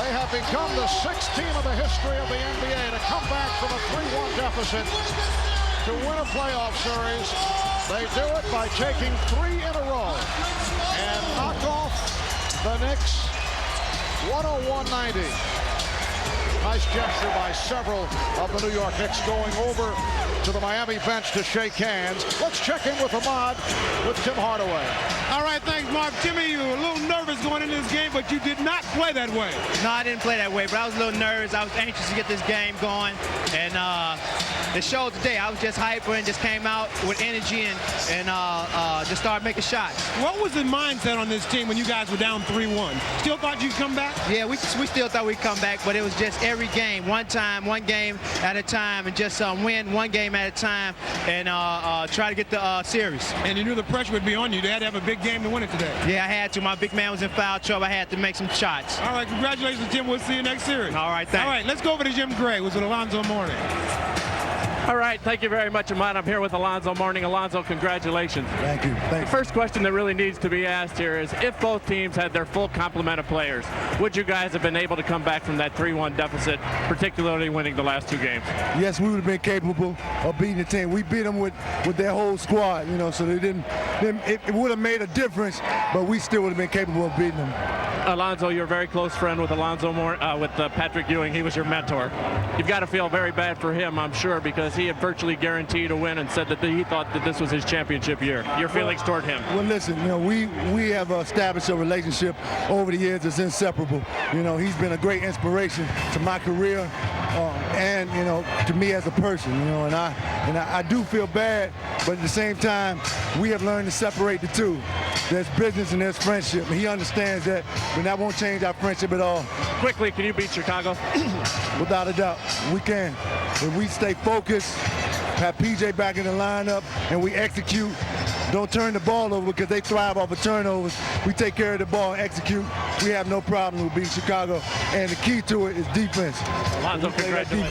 They have become the 6th team of the history of the NBA to come back from a 3-1 deficit to win a playoff series. They do it by taking 3 in a row and knock off the Knicks 101-90. Nice gesture by several of the New York Knicks going over to the Miami bench to shake hands. Let's check in with Ahmad with Tim Hardaway. All right, thanks, Mark. Timmy, you were a little nervous going into this game, but you did not play that way. No, I didn't play that way, but I was a little nervous. I was anxious to get this game going, and it showed today. I was just hyper and just came out with energy and just started making shots. What was the mindset on this team when you guys were down 3-1? Still thought you'd come back? Yeah, we still thought we'd come back, but it was just every game, one game at a time, and just win one game at a time and try to get the series. And you knew the pressure would be on you. They had to have a big game to win it today. Yeah, I had to. My big man was in foul trouble. I had to make some shots. All right, congratulations, Tim. We'll see you next series. All right, thanks. All right, let's go over to Jim Gray. It was with Alonzo Mourning. All right, thank you very much, Ahmad. I'm here with Alonzo Mourning. Alonzo, congratulations. Thank you. The first question that really needs to be asked here is, if both teams had their full complement of players, would you guys have been able to come back from that 3-1 deficit, particularly winning the last 2 games? Yes, we would have been capable of beating the team. We beat them with their whole squad, you know, so they didn't it would have made a difference, but we still would have been capable of beating them. Alonzo, you're a very close friend with Patrick Ewing. He was your mentor. You've got to feel very bad for him, I'm sure, because he had virtually guaranteed a win and said that he thought that this was his championship year. Your feelings toward him? Well, listen, you know, we have established a relationship over the years that's inseparable. You know, he's been a great inspiration to my career and, you know, to me as a person, you know, and I do feel bad, but at the same time, we have learned to separate the two. There's business and there's friendship, and he understands that, but that won't change our friendship at all. Quickly, can you beat Chicago? Without a doubt, we can. If we stay focused, have PJ back in the lineup, and we execute, don't turn the ball over because they thrive off of turnovers. We take care of the ball and execute. We have no problem with beating Chicago, and the key to it is defense. Alonzo, congratulations.